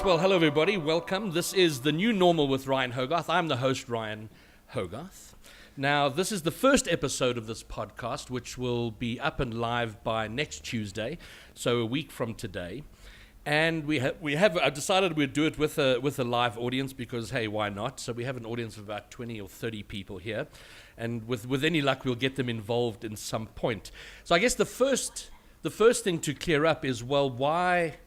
well, hello everybody, welcome. This is The New Normal with Ryan Hogarth. I'm the host, Ryan Hogarth. Now, this is the first episode of this podcast, which will be up and live by next Tuesday, so a week from today. And I decided we'd do it with a live audience because, hey, why not? So we have an audience of about 20 or 30 people here, and with any luck, we'll get them involved in some point. So I guess the first thing to clear up is, well, why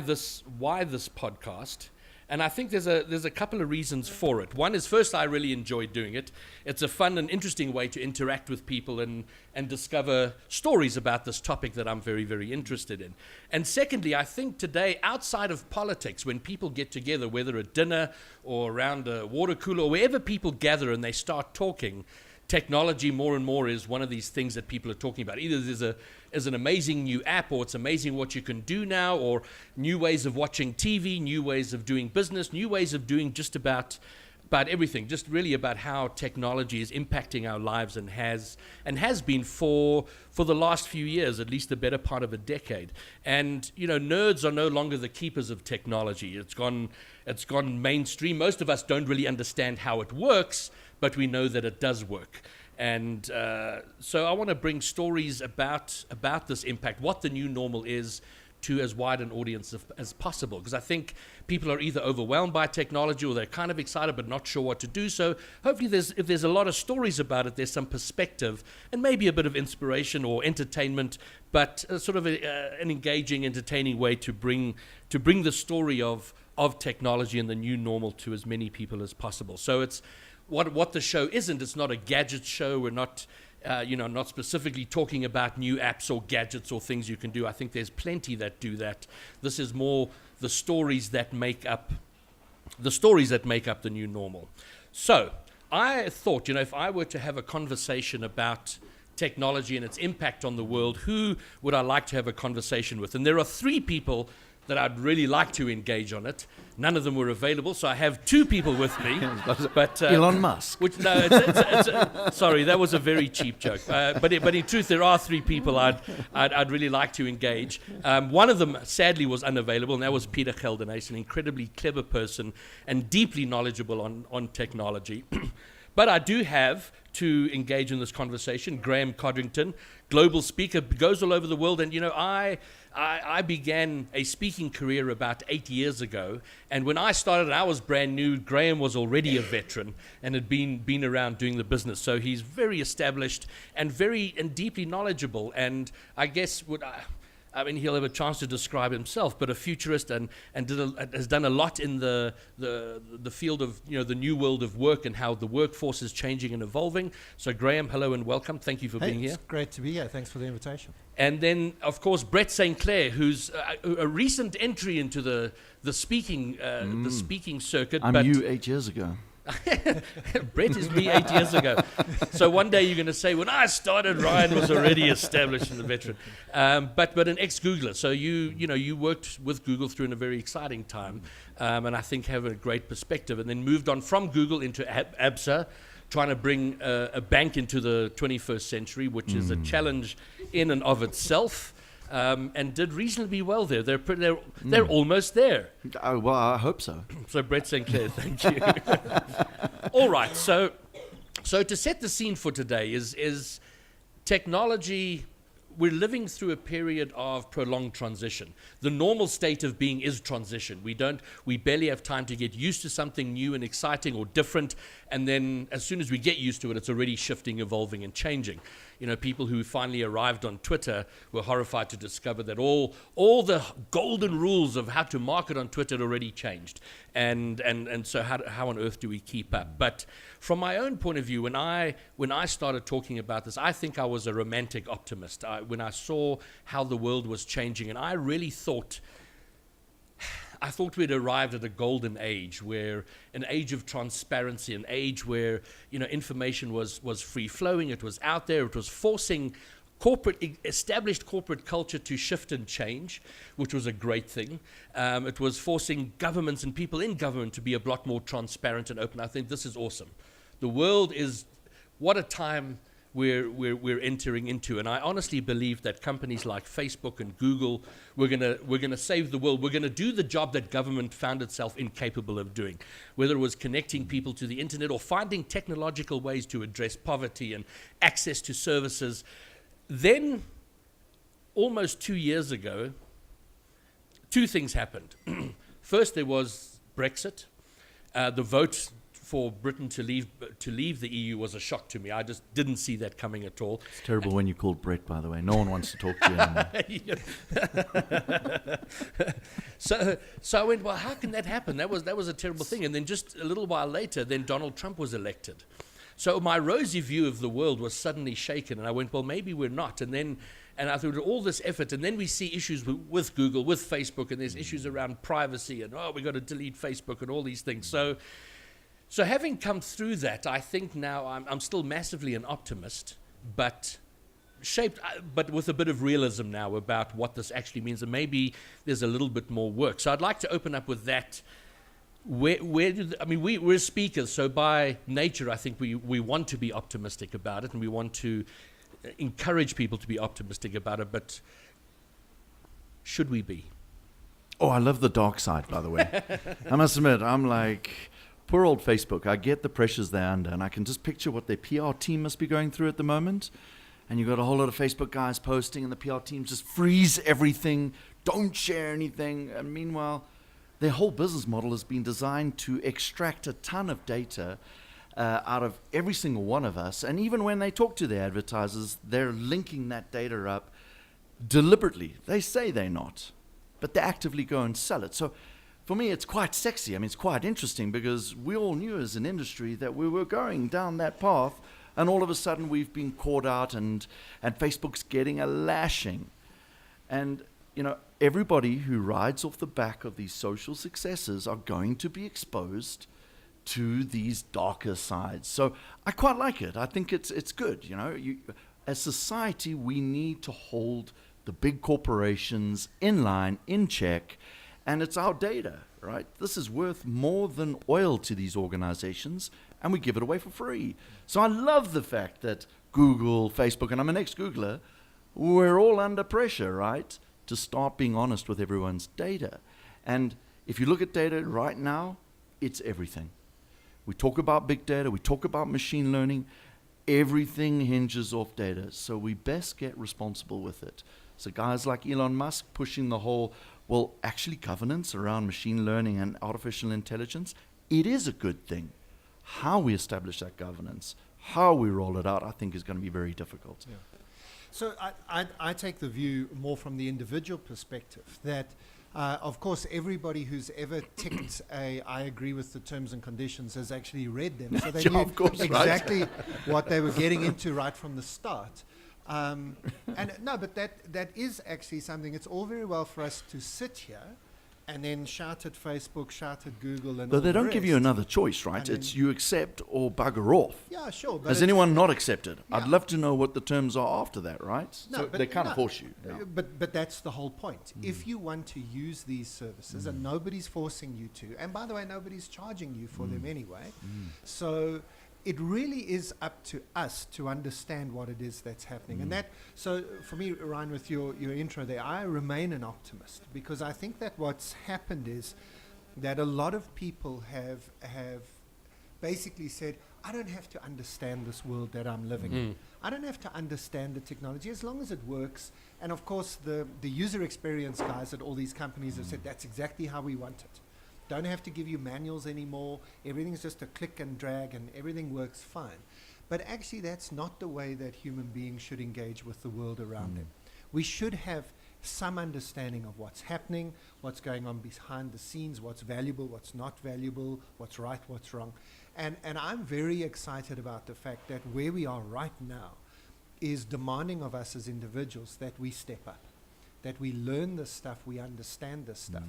this podcast? And I think there's a couple of reasons for it. One is, first, I really enjoy doing it. It's a fun and interesting way to interact with people and discover stories about this topic that I'm very, very interested in. And secondly, I think today, outside of politics, when people get together, whether at dinner or around a water cooler or wherever people gather and they start talking, technology more and more is one of these things that people are talking about. Either there's an amazing new app, or it's amazing what you can do now, or new ways of watching TV, new ways of doing business, new ways of doing just about everything, just really about how technology is impacting our lives and has been for the last few years, at least the better part of a decade. And, you know, nerds are no longer the keepers of technology. It's gone mainstream. Most of us don't really understand how it works, but we know that it does work. And so I want to bring stories about this impact, what the new normal is, to as wide an audience as possible. Because I think people are either overwhelmed by technology or they're kind of excited but not sure what to do. So hopefully if there's a lot of stories about it, there's some perspective and maybe a bit of inspiration or entertainment, but sort of an engaging, entertaining way to bring the story of technology and the new normal to as many people as possible. So it's what the show isn't. It's not a gadget show. We're not not specifically talking about new apps or gadgets or things you can do. I think there's plenty that do that. This is more the stories that make up the new normal. So I thought, if I were to have a conversation about technology and its impact on the world, who would I like to have a conversation with? And there are three people that I'd really like to engage on it. None of them were available, so I have two people with me. But Elon Musk. Sorry, that was a very cheap joke. But in truth, there are three people I'd really like to engage. One of them, sadly, was unavailable, and that was Peter Geldenhuys, an incredibly clever person and deeply knowledgeable on technology. But I do have to engage in this conversation Graeme Codrington, global speaker, goes all over the world. And, I began a speaking career about 8 years ago. And when I started, I was brand new. Graeme was already a veteran and had been around doing the business. So he's very established and deeply knowledgeable. And I guess he'll have a chance to describe himself, but a futurist and has done a lot in the field of the new world of work and how the workforce is changing and evolving. So Graeme, hello and welcome. Thank you for being here. It's great to be here. Thanks for the invitation. And then, of course, Brett StClair, who's a recent entry into the speaking circuit. I'm you 8 years ago. Brett is me 8 years ago. So one day you're going to say, when I started, Ryan was already established and a veteran. But an ex-Googler. So you worked with Google through in a very exciting time, and I think have a great perspective. And then moved on from Google into ABSA, trying to bring a bank into the 21st century, which is a challenge in and of itself. And did reasonably well there. They're almost there. Oh, well, I hope so. So Brett StClair, thank you. All right, so to set the scene for today is technology. We're living through a period of prolonged transition. The normal state of being is transition. We barely have time to get used to something new and exciting or different, and then as soon as we get used to it, it's already shifting, evolving, and changing. People who finally arrived on Twitter were horrified to discover that all the golden rules of how to market on Twitter had already changed. And so how on earth do we keep up? But from my own point of view, when I started talking about this, I think I was a romantic optimist. When I saw how the world was changing, and I really thought we'd arrived at a golden age, where an age of transparency, an age where information was free flowing, it was out there, it was forcing established corporate culture to shift and change, which was a great thing. It was forcing governments and people in government to be a lot more transparent and open. I think this is awesome. The world is, what a time we're entering into. And I honestly believe that companies like Facebook and Google, we're gonna save the world. We're gonna do the job that government found itself incapable of doing, whether it was connecting people to the internet or finding technological ways to address poverty and access to services. Then, almost 2 years ago, two things happened. First, there was Brexit. The vote for Britain to leave the EU was a shock to me. I just didn't see that coming at all. It's terrible when you called Brett, by the way. No one wants to talk to you anymore. So I went, well, how can that happen? That was a terrible thing. And then just a little while later, then Donald Trump was elected. So my rosy view of the world was suddenly shaken. And I went, well, maybe we're not. And I thought all this effort, and then we see issues with Google, with Facebook, and there's issues around privacy, and we've got to delete Facebook and all these things. So having come through that, I think now I'm still massively an optimist, but with a bit of realism now about what this actually means, and maybe there's a little bit more work. So I'd like to open up with that. We're speakers, so by nature, I think we want to be optimistic about it, and we want to encourage people to be optimistic about it, but should we be? Oh, I love the dark side, by the way. I must admit, I'm like, poor old Facebook. I get the pressures they're under, and I can just picture what their PR team must be going through at the moment. And you've got a whole lot of Facebook guys posting, and the PR team just freeze everything, don't share anything. And meanwhile, their whole business model has been designed to extract a ton of data out of every single one of us. And even when they talk to their advertisers, they're linking that data up deliberately. They say they're not, but they actively go and sell it. So for me, it's quite sexy. I mean, it's quite interesting because we all knew as an industry that we were going down that path, and all of a sudden we've been caught out, and Facebook's getting a lashing. And, everybody who rides off the back of these social successes are going to be exposed to these darker sides. So I quite like it. I think it's good. As society, we need to hold the big corporations in line, in check, and it's our data, right? This is worth more than oil to these organizations, and we give it away for free. So I love the fact that Google, Facebook, and I'm an ex-Googler, we're all under pressure, right, to start being honest with everyone's data. And if you look at data right now, it's everything. We talk about big data, we talk about machine learning, everything hinges off data, so we best get responsible with it. So guys like Elon Musk pushing the whole, actually governance around machine learning and artificial intelligence, it is a good thing. How we establish that governance, how we roll it out, I think is going to be very difficult. Yeah. So I take the view more from the individual perspective that, of course, everybody who's ever ticked I agree with the terms and conditions has actually read them. So they knew exactly what they were getting into right from the start. But that is actually something. It's all very well for us to sit here and then shout at Facebook, shout at Google, and Though all they the don't give you rest. another choice, right? It's you accept or bugger off. Yeah, sure. But Has anyone not accepted? Yeah. I'd love to know what the terms are after that, right? No, So but they can't no. force you. But that's the whole point. If you want to use these services, and nobody's forcing you to, and by the way, nobody's charging you for them anyway, so it really is up to us to understand what it is that's happening. And that, so for me, Ryan, with your intro there, I remain an optimist because I think that what's happened is that a lot of people have basically said, I don't have to understand this world that I'm living in. I don't have to understand the technology as long as it works. And of course, the user experience guys at all these companies have said, that's exactly how we want it. Don't have to give you manuals anymore. Everything's just a click and drag and everything works fine. But actually, that's not the way that human beings should engage with the world around them. We should have some understanding of what's happening, what's going on behind the scenes, what's valuable, what's not valuable, what's right, what's wrong. And I'm very excited about the fact that where we are right now is demanding of us as individuals that we step up, that we learn this stuff, we understand this stuff.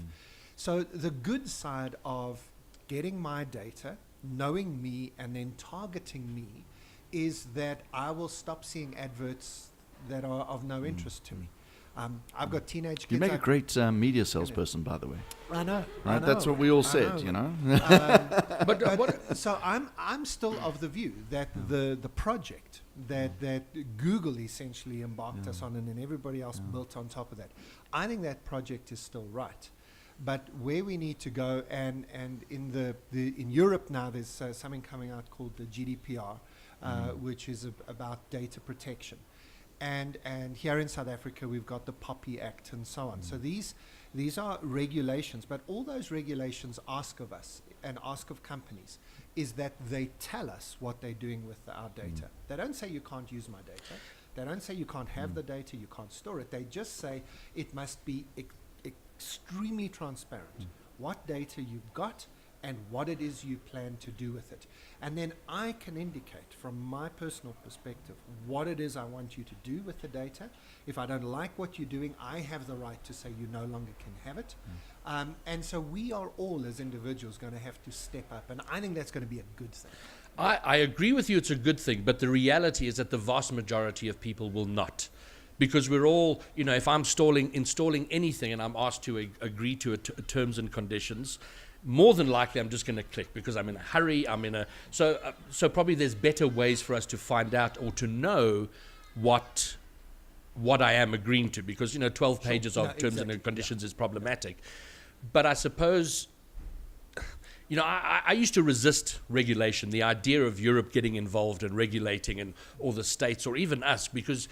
So the good side of getting my data, knowing me, and then targeting me is that I will stop seeing adverts that are of no interest to me. I've got teenage kids. You make a great media salesperson, by the way. I know. Right? I know. That's what we all I said, know. you know. But so I'm still of the view that the project that Google essentially embarked us on, and then everybody else built on top of that. I think that project is still right. But where we need to go, and in Europe now, there's something coming out called the GDPR, which is about data protection, and here in South Africa we've got the Poppy Act and so on. So these are regulations, but all those regulations ask of us and ask of companies is that they tell us what they're doing with our data. They don't say you can't use my data. They don't say you can't have the data, you can't store it. They just say it must be extremely transparent what data you've got and what it is you plan to do with it. And then I can indicate from my personal perspective what it is I want you to do with the data. If I don't like what you're doing, I have the right to say you no longer can have it. And so we are all as individuals going to have to step up, and I think that's going to be a good thing. I agree with you, it's a good thing, but the reality is that the vast majority of people will not. Because we're all, if I'm installing anything and I'm asked to agree to terms and conditions, more than likely I'm just going to click because I'm in a hurry. So probably there's better ways for us to find out or to know what I am agreeing to, because 12 pages of terms and conditions is problematic. But I suppose, I used to resist regulation, the idea of Europe getting involved and regulating, and or the states or even us, because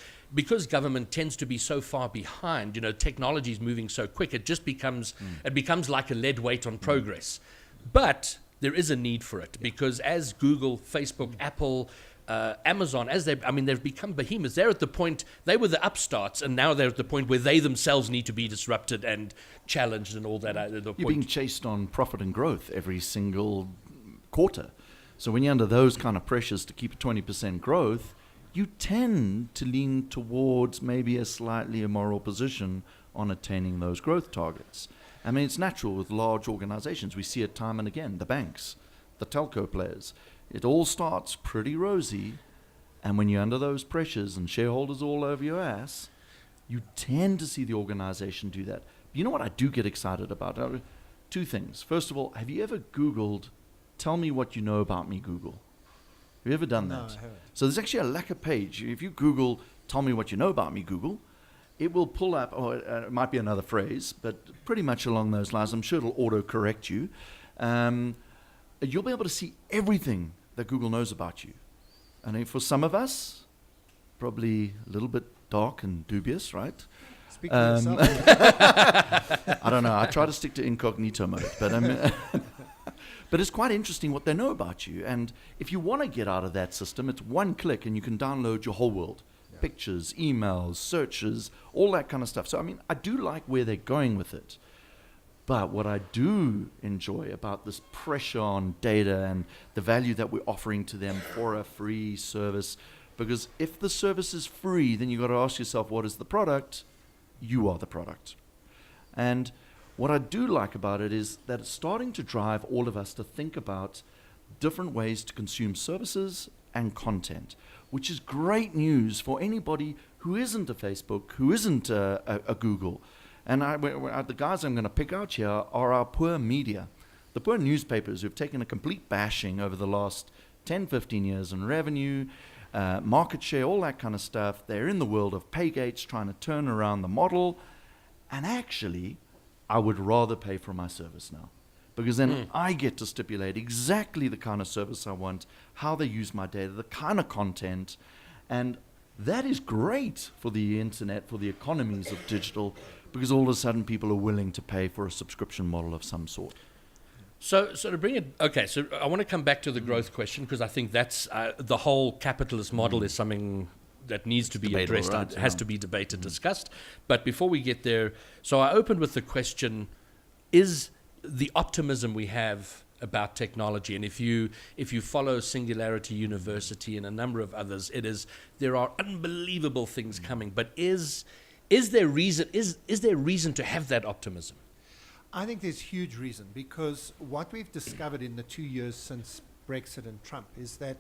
government tends to be so far behind. Technology is moving so quick, it just becomes like a lead weight on progress. But there is a need for it, because as Google, Facebook, Apple, Amazon, they've become behemoths. They're at the point, they were the upstarts, and now they're at the point where they themselves need to be disrupted and challenged and all that. You're being chased on profit and growth every single quarter. So when you're under those kind of pressures to keep a 20% growth, you tend to lean towards maybe a slightly immoral position on attaining those growth targets. It's natural with large organizations. We see it time and again, the banks, the telco players. It all starts pretty rosy, and when you're under those pressures and shareholders all over your ass, you tend to see the organization do that. You know what I do get excited about? Two things. First of all, have you ever Googled, tell me what you know about me, Google? Have you ever done that? No, I haven't. So there's actually a lacquer page. If you Google, tell me what you know about me, Google, it will pull up, or it might be another phrase, but pretty much along those lines. I'm sure it'll auto-correct you. You'll be able to see everything that Google knows about you. And for some of us, probably a little bit dark and dubious, right? Speak for yourself. I don't know. I try to stick to incognito mode, but but it's quite interesting what they know about you. And if you want to get out of that system, it's one click and you can download your whole world. Yeah. Pictures, emails, searches, all that kind of stuff. So, I do like where they're going with it. But what I do enjoy about this pressure on data and the value that we're offering to them for a free service, because if the service is free, then you've got to ask yourself, what is the product? You are the product. And what I do like about it is that it's starting to drive all of us to think about different ways to consume services and content, which is great news for anybody who isn't a Facebook, who isn't a Google. And the guys I'm going to pick out here are our poor media, the poor newspapers who've taken a complete bashing over the last 10, 15 years in revenue, market share, all that kind of stuff. They're in the world of pay gates trying to turn around the model. And actually, I would rather pay for my service now, because then I get to stipulate exactly the kind of service I want, how they use my data, the kind of content. And that is great for the internet, for the economies of digital, because all of a sudden people are willing to pay for a subscription model of some sort. So to bring it, okay, so I want to come back to the growth question, because I think that's the whole capitalist model is something that needs to be debatable, addressed, right? has to be debated, discussed. But before we get there, so I opened with the question, is the optimism we have about technology, and if you follow Singularity University and a number of others, there are unbelievable things coming, but is there reason to have that optimism? I think there's huge reason, because what we've discovered in the 2 years since Brexit and Trump is that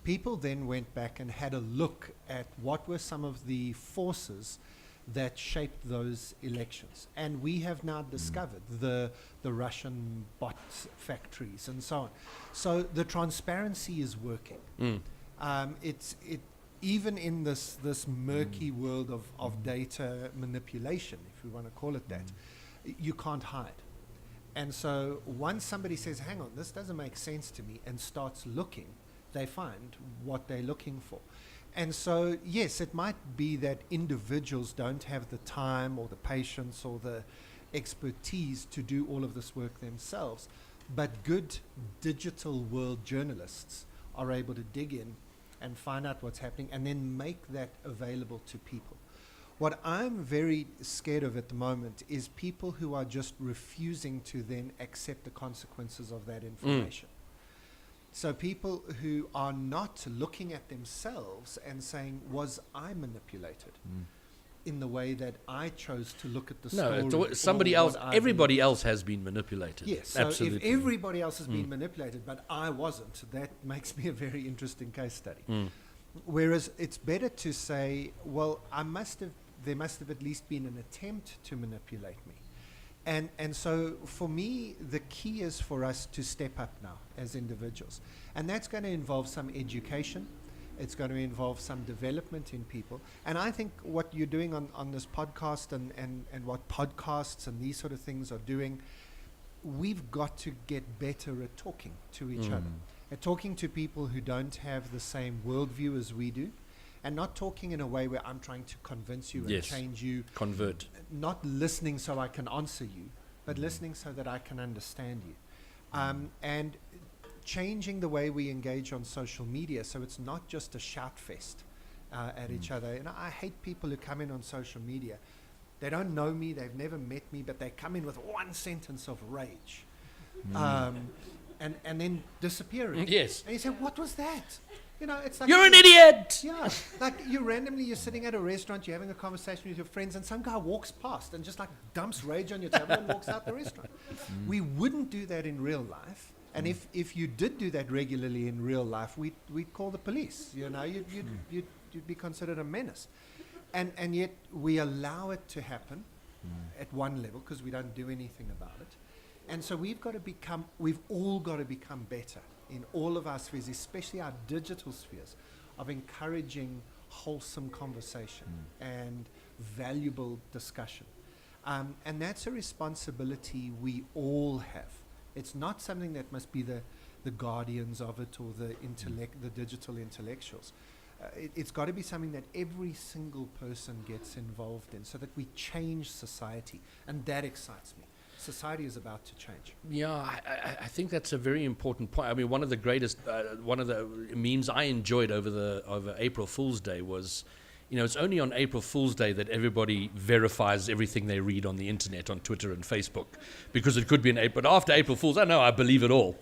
people then went back and had a look at what were some of the forces that shaped those elections. And we have now discovered the Russian bot factories and so on. So the transparency is working. Even in this murky world of data manipulation, if we want to call it that, you can't hide. And so once somebody says, hang on, this doesn't make sense to me, and starts looking, they find what they're looking for. And so, yes, it might be that individuals don't have the time or the patience or the expertise to do all of this work themselves, but good digital world journalists are able to dig in and find out what's happening and then make that available to people. What I'm very scared of at the moment is people who are just refusing to then accept the consequences of that information. So people who are not looking at themselves and saying, was I manipulated in the way that I chose to look at the story? No, it's somebody else, everybody else has been manipulated. Yes, so absolutely. if everybody else has been manipulated, but I wasn't, that makes me a very interesting case study. Whereas it's better to say, well, there must have at least been an attempt to manipulate me. And so for me, the key is for us to step up now as individuals. And that's going to involve some education. It's going to involve some development in people. And I think what you're doing on this podcast and what podcasts and these sort of things are doing, we've got to get better at talking to each other. At talking to people who don't have the same worldview as we do. And not talking in a way where I'm trying to convince you and change you. Convert. Not listening so I can answer you, but listening so that I can understand you. And changing the way we engage on social media so it's not just a shout fest at each other. And I hate people who come in on social media. They don't know me, they've never met me, but they come in with one sentence of rage. And then disappearing. Yes. And you say, what was that? You know, it's like You're an idiot! Yeah, like you're sitting at a restaurant, you're having a conversation with your friends, and some guy walks past and just like dumps rage on your table and walks out the restaurant. We wouldn't do that in real life, and if you did do that regularly in real life, we'd call the police. You know, you'd be considered a menace, and yet we allow it to happen at one level because we don't do anything about it, and so we've all got to become better in all of our spheres, especially our digital spheres, of encouraging wholesome conversation and valuable discussion. And that's a responsibility we all have. It's not something that must be the guardians of it or the digital intellectuals. It's got to be something that every single person gets involved in so that we change society. And that excites me. Society is about to change. Yeah, I think that's a very important point. I mean, one of the greatest, one of the memes I enjoyed over April Fool's Day was, you know, it's only on April Fool's Day that everybody verifies everything they read on the internet, on Twitter and Facebook, because it could be an April. But after April Fool's, I believe it all.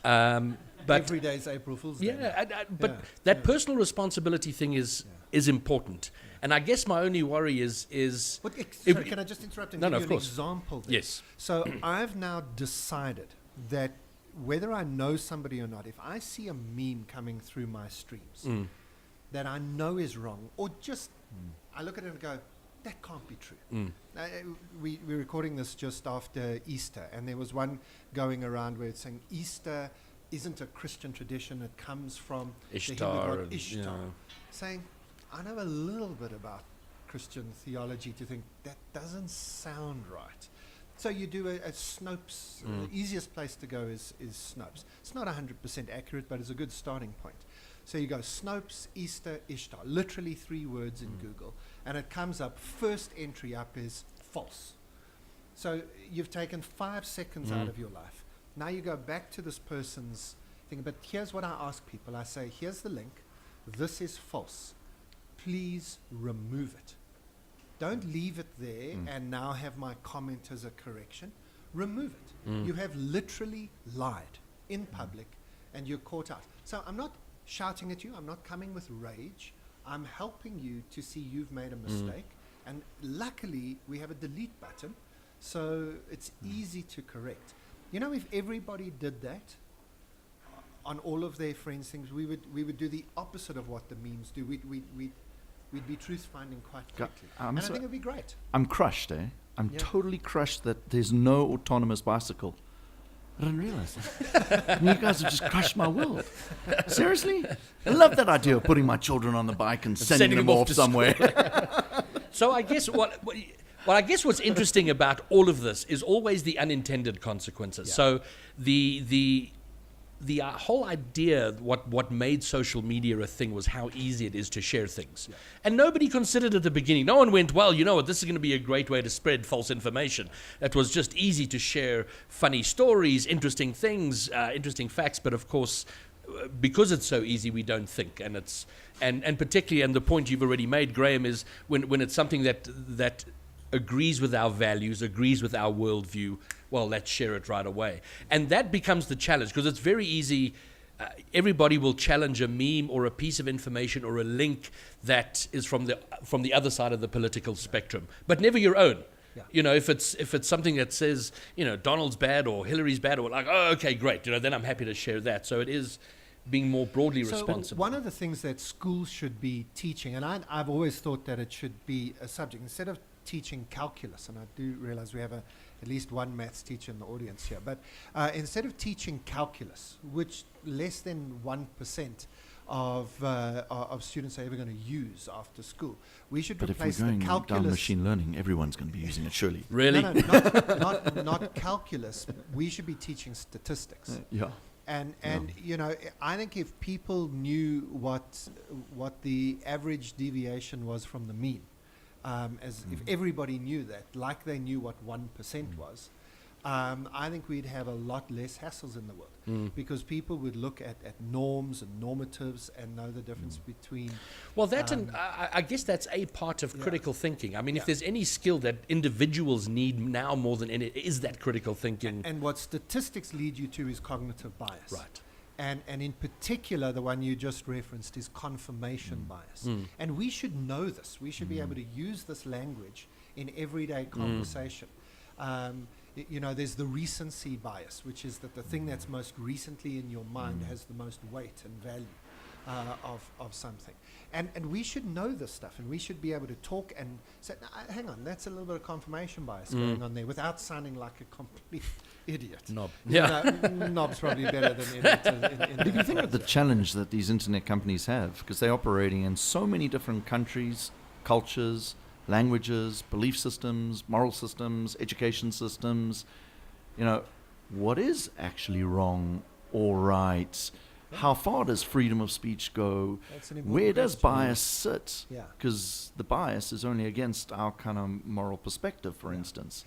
But every day is April Fool's Day. Yeah, but that personal responsibility thing is important. And I guess my only worry is sorry, can I just interrupt and give you of an course. example there? Yes. So I've now decided that whether I know somebody or not, if I see a meme coming through my streams that I know is wrong, or just I look at it and go, that can't be true. We're recording this just after Easter, and there was one going around where it's saying Easter isn't a Christian tradition, it comes from Ishtar, the Hebrew god Ishtar. You know. Saying, I know a little bit about Christian theology to think that doesn't sound right. So you do a Snopes. The easiest place to go is Snopes. It's not 100% accurate, but it's a good starting point. So you go Snopes, Easter, Ishtar, literally 3 words in Google, and it comes up, first entry up is false. So you've taken 5 seconds out of your life. Now you go back to this person's thing, but here's what I ask people. I say, here's the link. This is false. Please remove it. Don't leave it there and now have my comment as a correction. Remove it. You have literally lied in public and you're caught out. So I'm not shouting at you. I'm not coming with rage. I'm helping you to see you've made a mistake. And luckily, we have a delete button, so it's easy to correct. You know, if everybody did that on all of their friends' things, we would do the opposite of what the memes do. We'd we'd be truth-finding quite Go- quickly. I'm And I so- think it'd be great. I'm crushed, eh? I'm Yeah. totally crushed that there's no autonomous bicycle. I didn't realize that. And you guys have just crushed my world. Seriously? I love that idea of putting my children on the bike and sending them off to somewhere. So I guess what's interesting about all of this is always the unintended consequences. Yeah. So the whole idea, what made social media a thing, was how easy it is to share things. Yeah. And nobody considered at the beginning. No one went, well, you know what, this is going to be a great way to spread false information. It was just easy to share funny stories, interesting things, interesting facts. But of course, because it's so easy, we don't think. And it's and particularly, and the point you've already made, Graham, is when it's something that agrees with our values, agrees with our worldview, well, let's share it right away. And that becomes the challenge, because it's very easy. Everybody will challenge a meme or a piece of information or a link that is from the other side of the political spectrum, but never your own. Yeah. You know, if it's something that says, you know, Donald's bad or Hillary's bad, or like, oh, okay, great, you know, then I'm happy to share that. So it is being more broadly responsible. One of the things that schools should be teaching, and I've always thought that it should be a subject, instead of teaching calculus, and I do realize we have at least one maths teacher in the audience here, but instead of teaching calculus, which less than 1% of students are ever going to use after school, we should But if we're replace the going down calculus. machine learning, everyone's going to be using it, surely. Really? No, not calculus. We should be teaching statistics. Yeah. And you know, I think if people knew what the average deviation was from the mean, if everybody knew that, like they knew what 1% was, I think we'd have a lot less hassles in the world, because people would look at norms and normatives and know the difference between. Well, I guess that's a part of critical thinking. I mean, if there's any skill that individuals need now more than any, is that critical thinking. And what statistics lead you to is cognitive bias. Right. And in particular, the one you just referenced is confirmation bias. And we should know this. We should be able to use this language in everyday conversation. You know, there's the recency bias, which is that the thing that's most recently in your mind has the most weight and value of something. And we should know this stuff, and we should be able to talk and say, no, hang on, that's a little bit of confirmation bias going on there, without sounding like a complete idiot. Knob. You know, knob's probably better than idiot. You can think of the challenge that these internet companies have, because they're operating in so many different countries, cultures, languages, belief systems, moral systems, education systems. You know, what is actually wrong or right? How far does freedom of speech go? That's an important Where does question. bias sit? Yeah. Because the bias is only against our kind of moral perspective, for instance.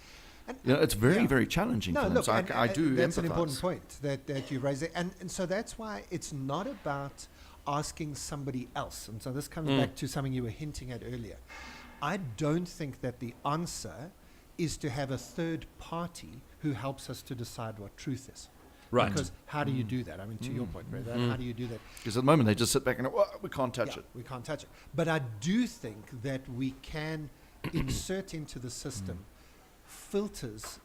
And, You know, it's very, yeah. very challenging for them. look, So I do that's empathize. an important point that you raised there. And so that's why it's not about asking somebody else. And so this comes back to something you were hinting at earlier. I don't think that the answer is to have a third party who helps us to decide what truth is. Right. Because how do you do that? I mean, to your point, Brett, how do you do that? Because at the moment they just sit back and go, well, we can't touch Yeah, it. we can't touch it. But I do think that we can insert into the system filters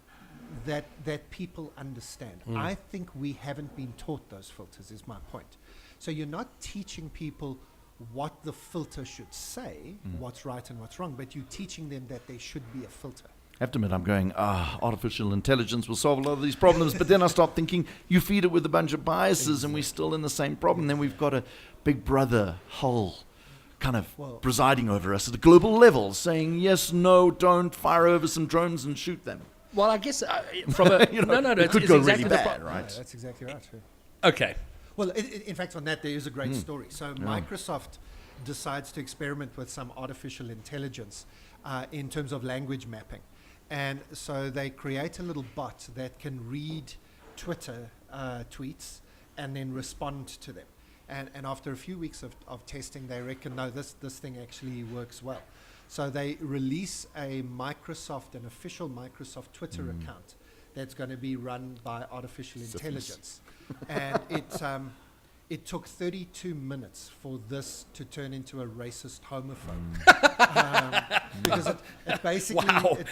that people understand. I think we haven't been taught those filters, is my point. So you're not teaching people what the filter should say, what's right and what's wrong, but you're teaching them that there should be a filter. I have to admit, I'm going, artificial intelligence will solve a lot of these problems. But then I start thinking, you feed it with a bunch of biases and we're still in the same problem. Then we've got a big brother whole kind of presiding over us at a global level, saying, yes, no, don't fire over some drones and shoot them. Well, I guess from a You know, no, it it's, could it's go exactly really the bad, right? Yeah, that's exactly right. Okay. Well, in fact, on that, there is a great story. So Microsoft decides to experiment with some artificial intelligence in terms of language mapping. And so they create a little bot that can read Twitter tweets and then respond to them. And after a few weeks of testing, they reckon, no, this thing actually works well. So they release an official Microsoft Twitter account that's going to be run by artificial intelligence. And it took 32 minutes for this to turn into a racist homophobe. Because it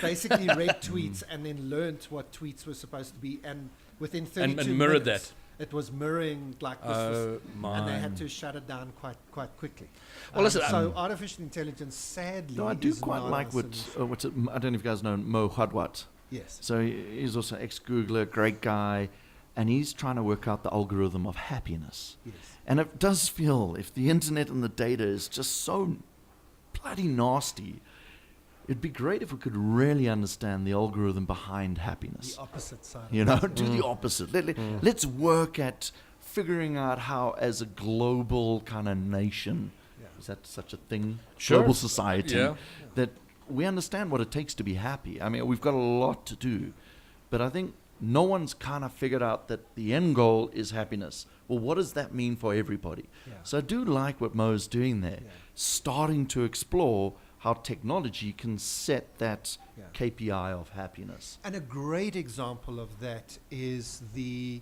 basically read tweets and then learned what tweets were supposed to be, and within 32 and mirrored minutes, It was mirroring like this, Oh, and they had mine. to shut it down quite quickly. Well, listen, so artificial intelligence, sadly, No, I do is quite not like our what, solution. what's it, I don't know if you guys know Mo Hadwat. Yes. So he's also ex-Googler, great guy, and he's trying to work out the algorithm of happiness. Yes. And it does feel, if the internet and the data is just so bloody nasty, it'd be great if we could really understand the algorithm behind happiness. The opposite side. You know, do the opposite. Let's work at figuring out how, as a global kind of nation, Yeah. is that such a thing? Sure. Global society, Yeah. that we understand what it takes to be happy. I mean, we've got a lot to do, but I think no one's kind of figured out that the end goal is happiness. Well, what does that mean for everybody? Yeah. So I do like what Mo's doing there, Yeah. starting to explore how technology can set that Yeah. KPI of happiness. And a great example of that is the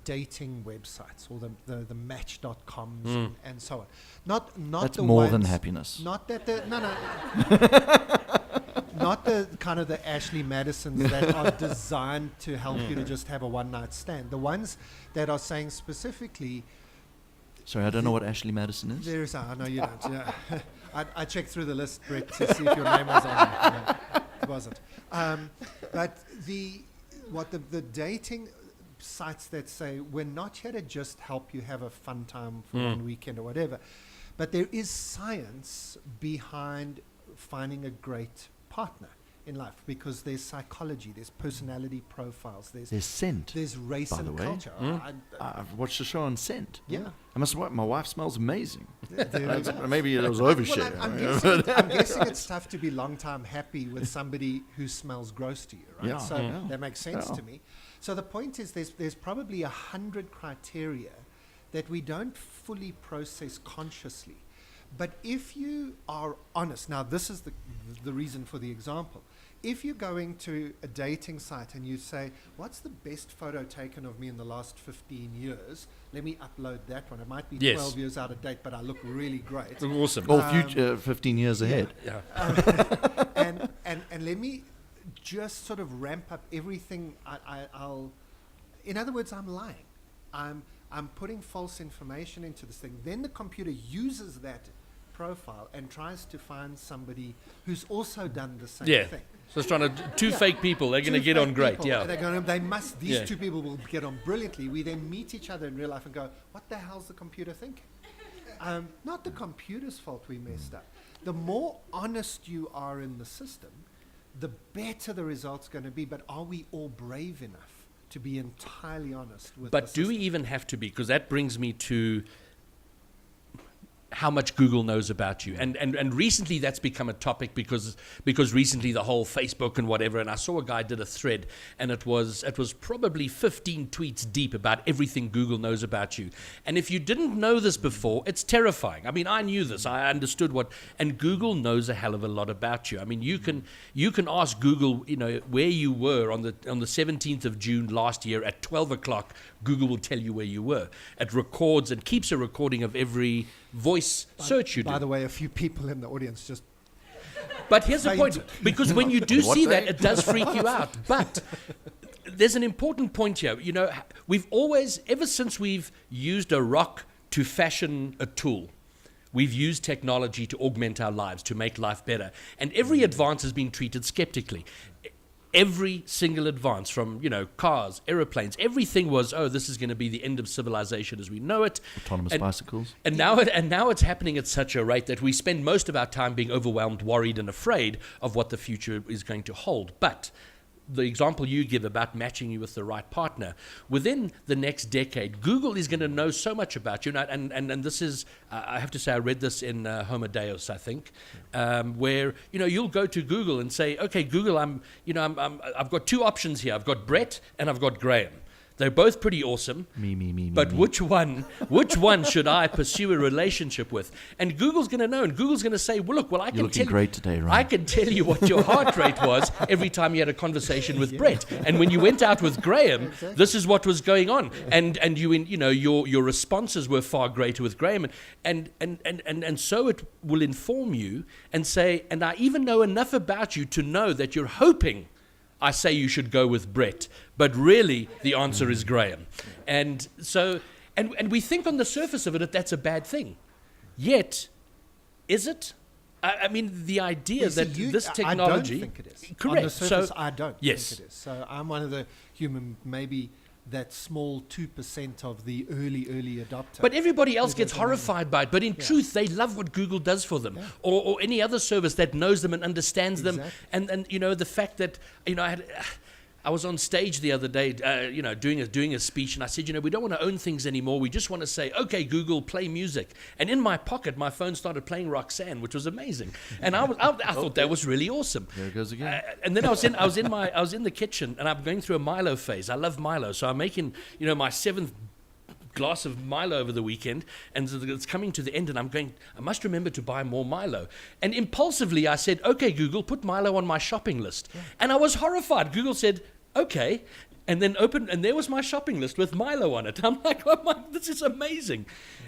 dating websites, or the match.coms and so on. Not That's the more ones, than happiness. Not that the no. Not the kind of the Ashley Madisons that are designed to help you to just have a one-night stand. The ones that are saying specifically, Sorry, I don't know what Ashley Madison is. there's, I know you don't. Yeah. I checked through the list, Brett, to see if your name was on there. No, it wasn't. But the dating sites that say, we're not here to just help you have a fun time for one weekend or whatever, but there is science behind finding a great partner in life, because there's psychology, there's personality profiles, There's Scent. there's race by the and way. culture. I've watched the show on Scent. Yeah. I must admit, my wife smells amazing. There we go. Maybe it was Well, overshare. I'm guessing it's tough to be long time happy with somebody who smells gross to you, right? Yeah. So Yeah. that makes sense Yeah. to me. So the point is, there's probably 100 criteria that we don't fully process consciously. But if you are honest, now this is the reason for the example. If you're going to a dating site and you say, what's the best photo taken of me in the last 15 years? Let me upload that one. It might be Yes. 12 years out of date, but I look really great. Awesome. Or 15 years ahead. Yeah. And let me just sort of ramp up everything. I'll, in other words, I'm lying. I'm putting false information into this thing. Then the computer uses that profile and tries to find somebody who's also done the same Yeah. thing. So it's trying to two fake people. They're going to Two get on fake great. people, Yeah. They're going to, these Yeah. two people will get on brilliantly. We then meet each other in real life and go, what the hell's the computer thinking? Not the computer's fault we messed up. The more honest you are in the system, the better the result's going to be. But are we all brave enough to be entirely honest with But the do we system? even have to be? Because that brings me to how much Google knows about you. And recently that's become a topic because recently the whole Facebook and whatever, and I saw a guy did a thread, and it was probably 15 tweets deep about everything Google knows about you. And if you didn't know this before, it's terrifying. I mean, I knew this. I understood and Google knows a hell of a lot about you. I mean, you can ask Google, where you were on the 17th of June last year at 12 o'clock. Google will tell you where you were. It records and keeps a recording of every voice search you do. By the way, a few people in the audience just But here's the point, because when you do What see day? that, it does freak you out. But there's an important point here. We've always, ever since we've used a rock to fashion a tool, we've used technology to augment our lives, to make life better. And every advance has been treated skeptically. Every single advance from, cars, aeroplanes, everything was, this is going to be the end of civilization as we know it. Autonomous bicycles. And now it's happening at such a rate that we spend most of our time being overwhelmed, worried, and afraid of what the future is going to hold. But the example you give about matching you with the right partner, within the next decade, Google is going to know so much about you. And this is, I have to say, I read this in Homo Deus, I think, where you'll go to Google and say, okay, Google, I've got two options here. I've got Brett and I've got Graeme. They're both pretty awesome. Me. But which one should I pursue a relationship with? And Google's going to know, and Google's going to say, well, look, I You're can looking tell great today, Ryan. I can tell you what your heart rate was every time you had a conversation with Brett. And when you went out with Graeme, this is what was going on. And your responses were far greater with Graeme. And so it will inform you and say, and I even know enough about you to know that you're hoping I say you should go with Brett, but really the answer is Graeme. And so, and we think on the surface of it that that's a bad thing. Yet, is it? I mean, the idea that this technology... I don't think it is. Correct. On the surface, So, I don't yes. think it is. So I'm one of the human, maybe that small 2% of the early adopter. But everybody else Who gets doesn't know. horrified by it. But in truth, they love what Google does for them, Yeah. or any other service that knows them and understands them. Exactly. And you know, the fact that, you know, I was on stage the other day, you know, doing a speech, and I said, you know, we don't want to own things anymore. We just want to say, okay, Google, play music. And in my pocket, my phone started playing Roxanne, which was amazing. And I thought that was really awesome. There it goes again. And then I was in the kitchen, and I'm going through a Milo phase. I love Milo, so I'm making, you know, my 7th glass of Milo over the weekend, and it's coming to the end, and I'm going, I must remember to buy more Milo. And impulsively I said, okay, Google, put Milo on my shopping list. Yeah. And I was horrified. Google said, okay, and then opened, and there was my shopping list with Milo on it. I'm like, oh my, this is amazing.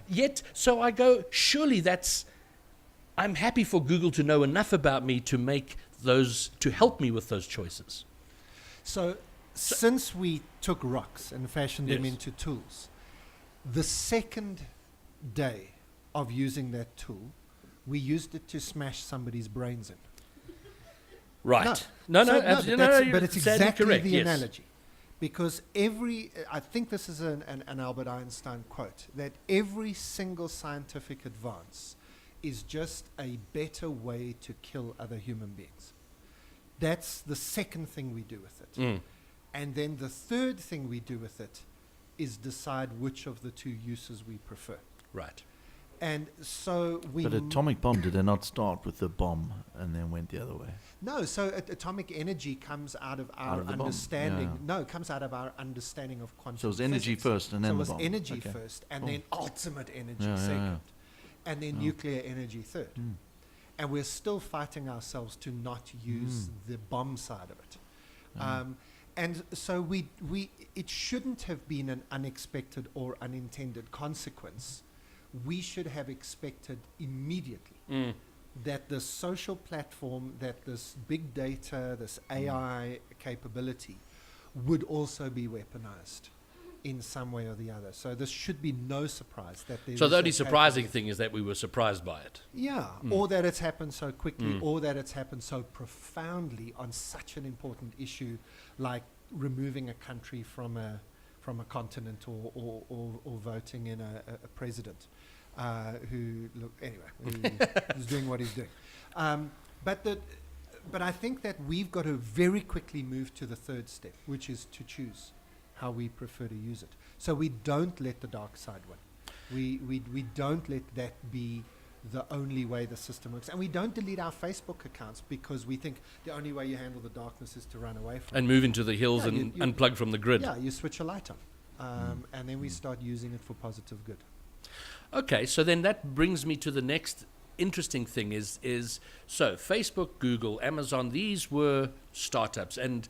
Yet, so I go, surely I'm happy for Google to know enough about me to make those, to help me with those choices. So since we took rocks and fashioned them Yes. into tools, the second day of using that tool, we used it to smash somebody's brains in. Right. No, absolutely. but it's sadly exactly correct, the yes. analogy. Because I think this is an Albert Einstein quote, that every single scientific advance is just a better way to kill other human beings. That's the second thing we do with it. Mm. And then the third thing we do with it is decide which of the two uses we prefer. Right. And so we... But atomic bomb, did they not start with the bomb and then went the other way? No, so atomic energy comes out of our Out of the bomb, understanding. yeah. No, it comes out of our understanding of quantum So it was energy physics. first and then so the it was bomb. energy Okay. first, and Cool. then ultimate energy Yeah, yeah, second, yeah. and then nuclear energy third. Mm. And we're still fighting ourselves to not use the bomb side of it. And so it shouldn't have been an unexpected or unintended consequence. We should have expected immediately that the social platform, that this big data, this AI capability would also be weaponized in some way or the other. So this should be no surprise that there So is the only that surprising capability. thing is that we were surprised by it. Yeah, or that it's happened so quickly, or that it's happened so profoundly on such an important issue like removing a country from a continent or voting in a president who, look, anyway, who's doing what he's doing. But I think that we've got to very quickly move to the third step, which is to choose how we prefer to use it. So we don't let the dark side win. We don't let that be the only way the system works. And we don't delete our Facebook accounts because we think the only way you handle the darkness is to run away from And it. move into the hills Yeah, and you unplug from the grid. Yeah, you switch a light on. And then we start using it for positive good. Okay, so then that brings me to the next interesting thing is so Facebook, Google, Amazon, these were startups. And,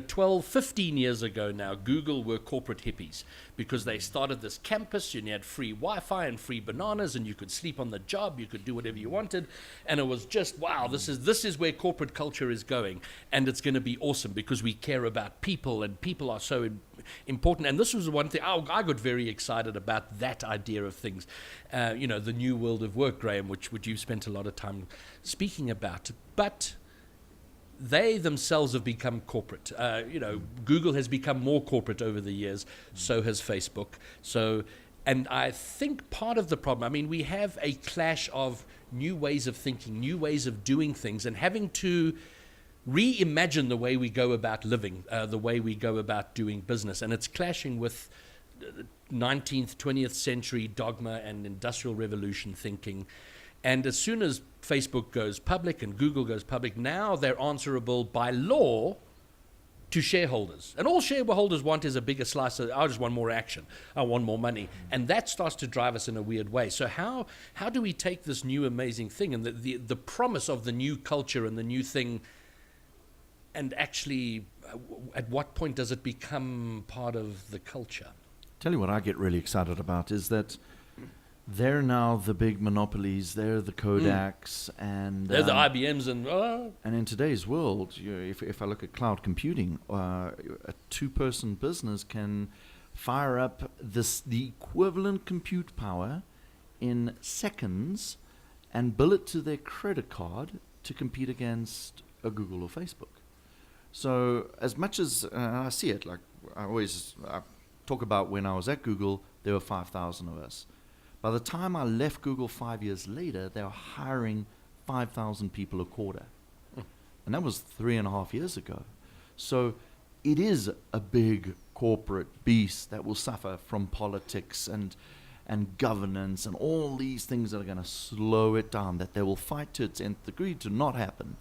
12, 15 years ago now, Google were corporate hippies because they started this campus and you had free Wi-Fi and free bananas and you could sleep on the job, you could do whatever you wanted. And it was just, wow, this is where corporate culture is going. And it's going to be awesome because we care about people and people are so important. And this was one thing, I got very excited about that idea of things. The new world of work, Graeme, which you've spent a lot of time speaking about. But they themselves have become corporate. Google has become more corporate over the years. So has Facebook. And I think part of the problem, we have a clash of new ways of thinking, new ways of doing things, and having to reimagine the way we go about living, the way we go about doing business. And it's clashing with 19th, 20th century dogma and industrial revolution thinking. And as soon as Facebook goes public and Google goes public, now they're answerable by law to shareholders. And all shareholders want is a bigger slice of, I just want more action. I want more money. And that starts to drive us in a weird way. So how do we take this new amazing thing and the promise of the new culture and the new thing, and actually at what point does it become part of the culture? Tell you what I get really excited about is that they're now the big monopolies. They're the Kodaks, and They're the IBMs and in today's world, if I look at cloud computing, a two-person business can fire up the equivalent compute power in seconds and bill it to their credit card to compete against a Google or Facebook. So as much as I see it, like I talk about when I was at Google, there were 5,000 of us. By the time I left Google 5 years later, they were hiring 5,000 people a quarter. And that was 3.5 years ago. So it is a big corporate beast that will suffer from politics and governance and all these things that are going to slow it down, that they will fight to its nth degree to not happen.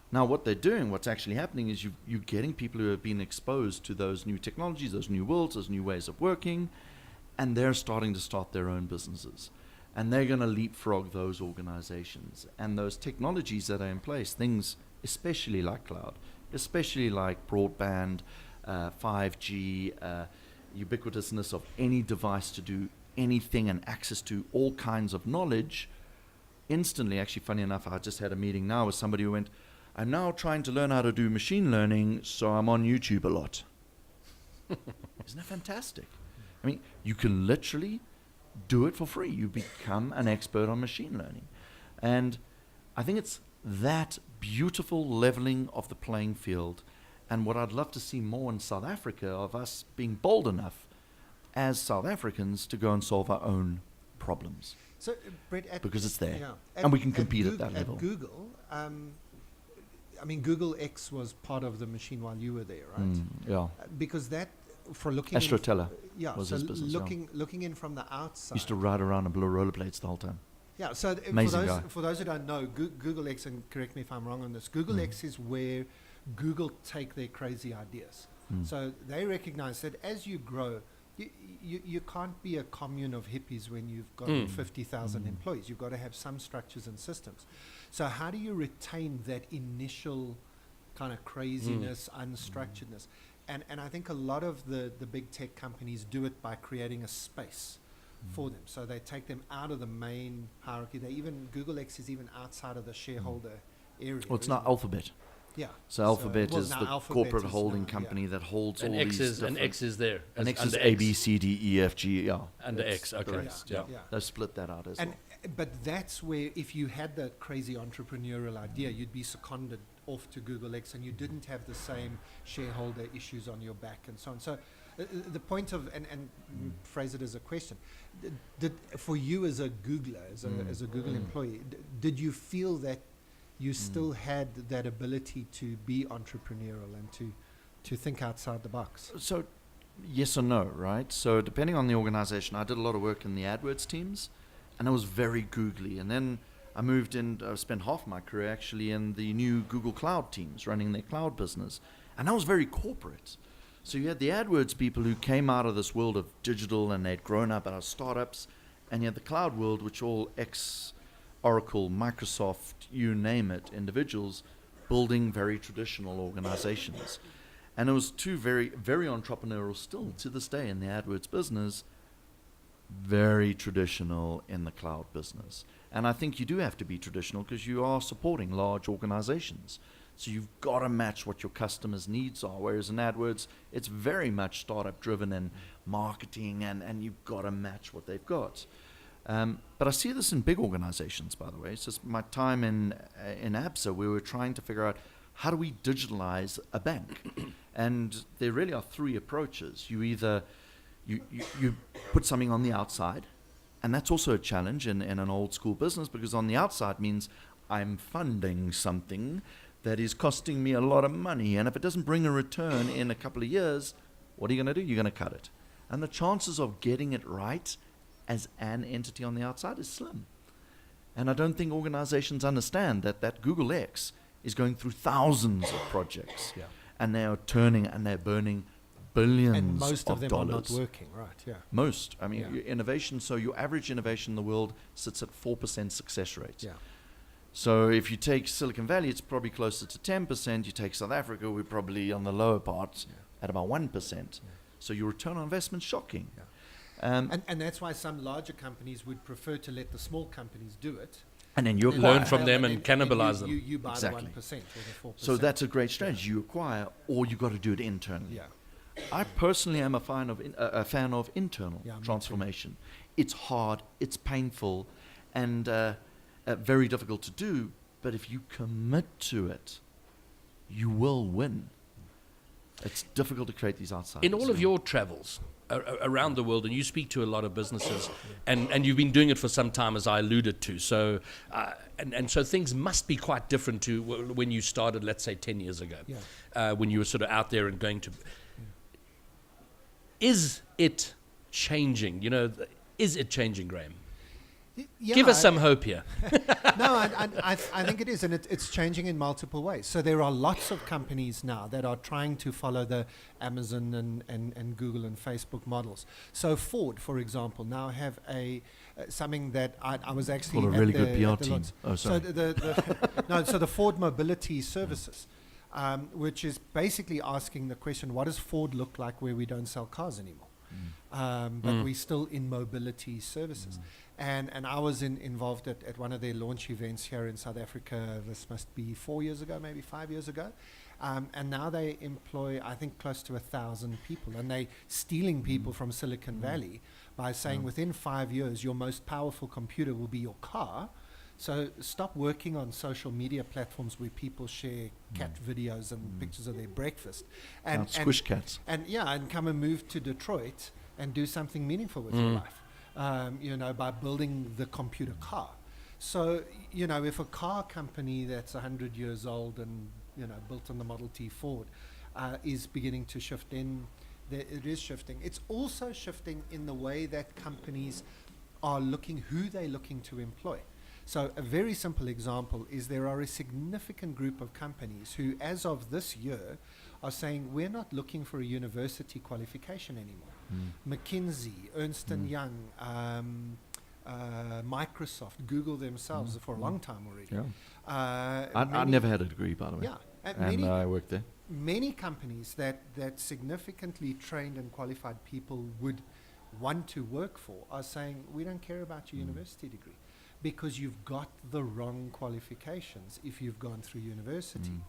Now what they're doing, what's actually happening is you're getting people who have been exposed to those new technologies, those new worlds, those new ways of working, and they're starting to start their own businesses. And they're going to leapfrog those organizations. And those technologies that are in place, things especially like cloud, especially like broadband, 5G, ubiquitousness of any device to do anything and access to all kinds of knowledge, instantly, actually funny enough, I just had a meeting now with somebody who went, I'm now trying to learn how to do machine learning, so I'm on YouTube a lot. Isn't that fantastic? I mean, you can literally do it for free. You become an expert on machine learning. And I think it's that beautiful leveling of the playing field, and what I'd love to see more in South Africa, of us being bold enough as South Africans to go and solve our own problems. So, Brett, because it's there. Yeah. And we can compete at that level. At Google, I mean, Google X was part of the machine while you were there, right? Yeah. Because that, for looking AstroTeller was his business. Looking in from the outside. Used to ride around and blow rollerblades the whole time. Yeah, so for those who don't know, Google X, and correct me if I'm wrong on this, Google X is where Google take their crazy ideas. So they recognize that as you grow, you can't be a commune of hippies when you've got 50,000 employees. You've got to have some structures and systems. So how do you retain that initial kind of craziness, unstructuredness? And I think a lot of the big tech companies do it by creating a space for them. So they take them out of the main hierarchy. Google X is even outside of the shareholder area. Well, it's not Alphabet. Yeah. So Alphabet is the corporate holding company that holds all these different... And X is there. And X is A, B, C, D, E, F, G, yeah. Under X, okay. Yeah. They've split that out as well. But that's where, if you had that crazy entrepreneurial idea, you'd be seconded off to Google X, and you didn't have the same shareholder issues on your back and so on. So the point of, and phrase it as a question, for you as a Googler, as a Google employee, did you feel that you still had that ability to be entrepreneurial and to think outside the box? So yes or no, right? So depending on the organization, I did a lot of work in the AdWords teams, and I was very googly. And then I moved in, I spent half my career actually in the new Google Cloud teams, running their cloud business. And I was very corporate. So you had the AdWords people who came out of this world of digital, and they'd grown up out of startups, and you had the cloud world, which all Oracle, Microsoft, you name it, individuals building very traditional organizations. And it was two very, very entrepreneurial still to this day in the AdWords business, very traditional in the cloud business. And I think you do have to be traditional because you are supporting large organizations. So you've got to match what your customers' needs are. Whereas in AdWords, it's very much startup driven and marketing, and you've got to match what they've got. But I see this in big organizations, by the way. It's just my time in ABSA, we were trying to figure out how do we digitalize a bank? And there really are three approaches. You either you put something on the outside, and that's also a challenge in an old school business, because on the outside means I'm funding something that is costing me a lot of money, and if it doesn't bring a return in a couple of years, what are you going to do? You're going to cut it. And the chances of getting it right as an entity on the outside is slim. And I don't think organizations understand that Google X is going through thousands of projects, and they are turning and they're burning billions of dollars. And most of them are not working, right? Yeah. Most. I mean, your innovation, so your average innovation in the world sits at 4% success rate. Yeah. So if you take Silicon Valley, it's probably closer to 10%. You take South Africa, we're probably on the lower part at about 1%. So your return on investment is shocking. Yeah. And that's why some larger companies would prefer to let the small companies do it. And then you Learn acquire. from them and cannibalize them. You buy Exactly. the 1% or the 4%. So that's a great strategy. You acquire, or you got to do it internally. Yeah. I personally am a fan of internal Yeah, me too. transformation. It's hard, it's painful, and very difficult to do. But if you commit to it, you will win. It's difficult to create these outsiders. In all of your travels around the world, and you speak to a lot of businesses, and you've been doing it for some time, as I alluded to. So, and so things must be quite different to when you started, let's say, 10 years ago, when you were sort of out there and going to. Is it changing? Is it changing, Graeme? Yeah, Give us some hope here. No, I think it is, and it's changing in multiple ways. So there are lots of companies now that are trying to follow the Amazon and Google and Facebook models. So Ford, for example, now have something that I was actually Called a at really the- good PR at the team. launch. Oh, sorry. So the Ford Mobility Services, which is basically asking the question, what does Ford look like where we don't sell cars anymore? But we're still in mobility services. And I was involved at one of their launch events here in South Africa. This must be 4 years ago, maybe 5 years ago. And now they employ, I think, close to 1,000 people. And they're stealing people from Silicon Valley by saying within 5 years, your most powerful computer will be your car. So stop working on social media platforms where people share cat videos and pictures of their breakfast. And squish cats. And come and move to Detroit and do something meaningful with your life. By building the computer car. So, if a car company that's 100 years old and, built on the Model T Ford is beginning to shift it is shifting. It's also shifting in the way that companies are who they're looking to employ. So a very simple example is there are a significant group of companies who, as of this year, are saying we're not looking for a university qualification anymore. McKinsey, Ernst & Young, Microsoft, Google themselves for a long time already. Yeah. I never had a degree, by the way. Yeah, And I worked there. many companies that significantly trained and qualified people would want to work for are saying, we don't care about your university degree because you've got the wrong qualifications if you've gone through university.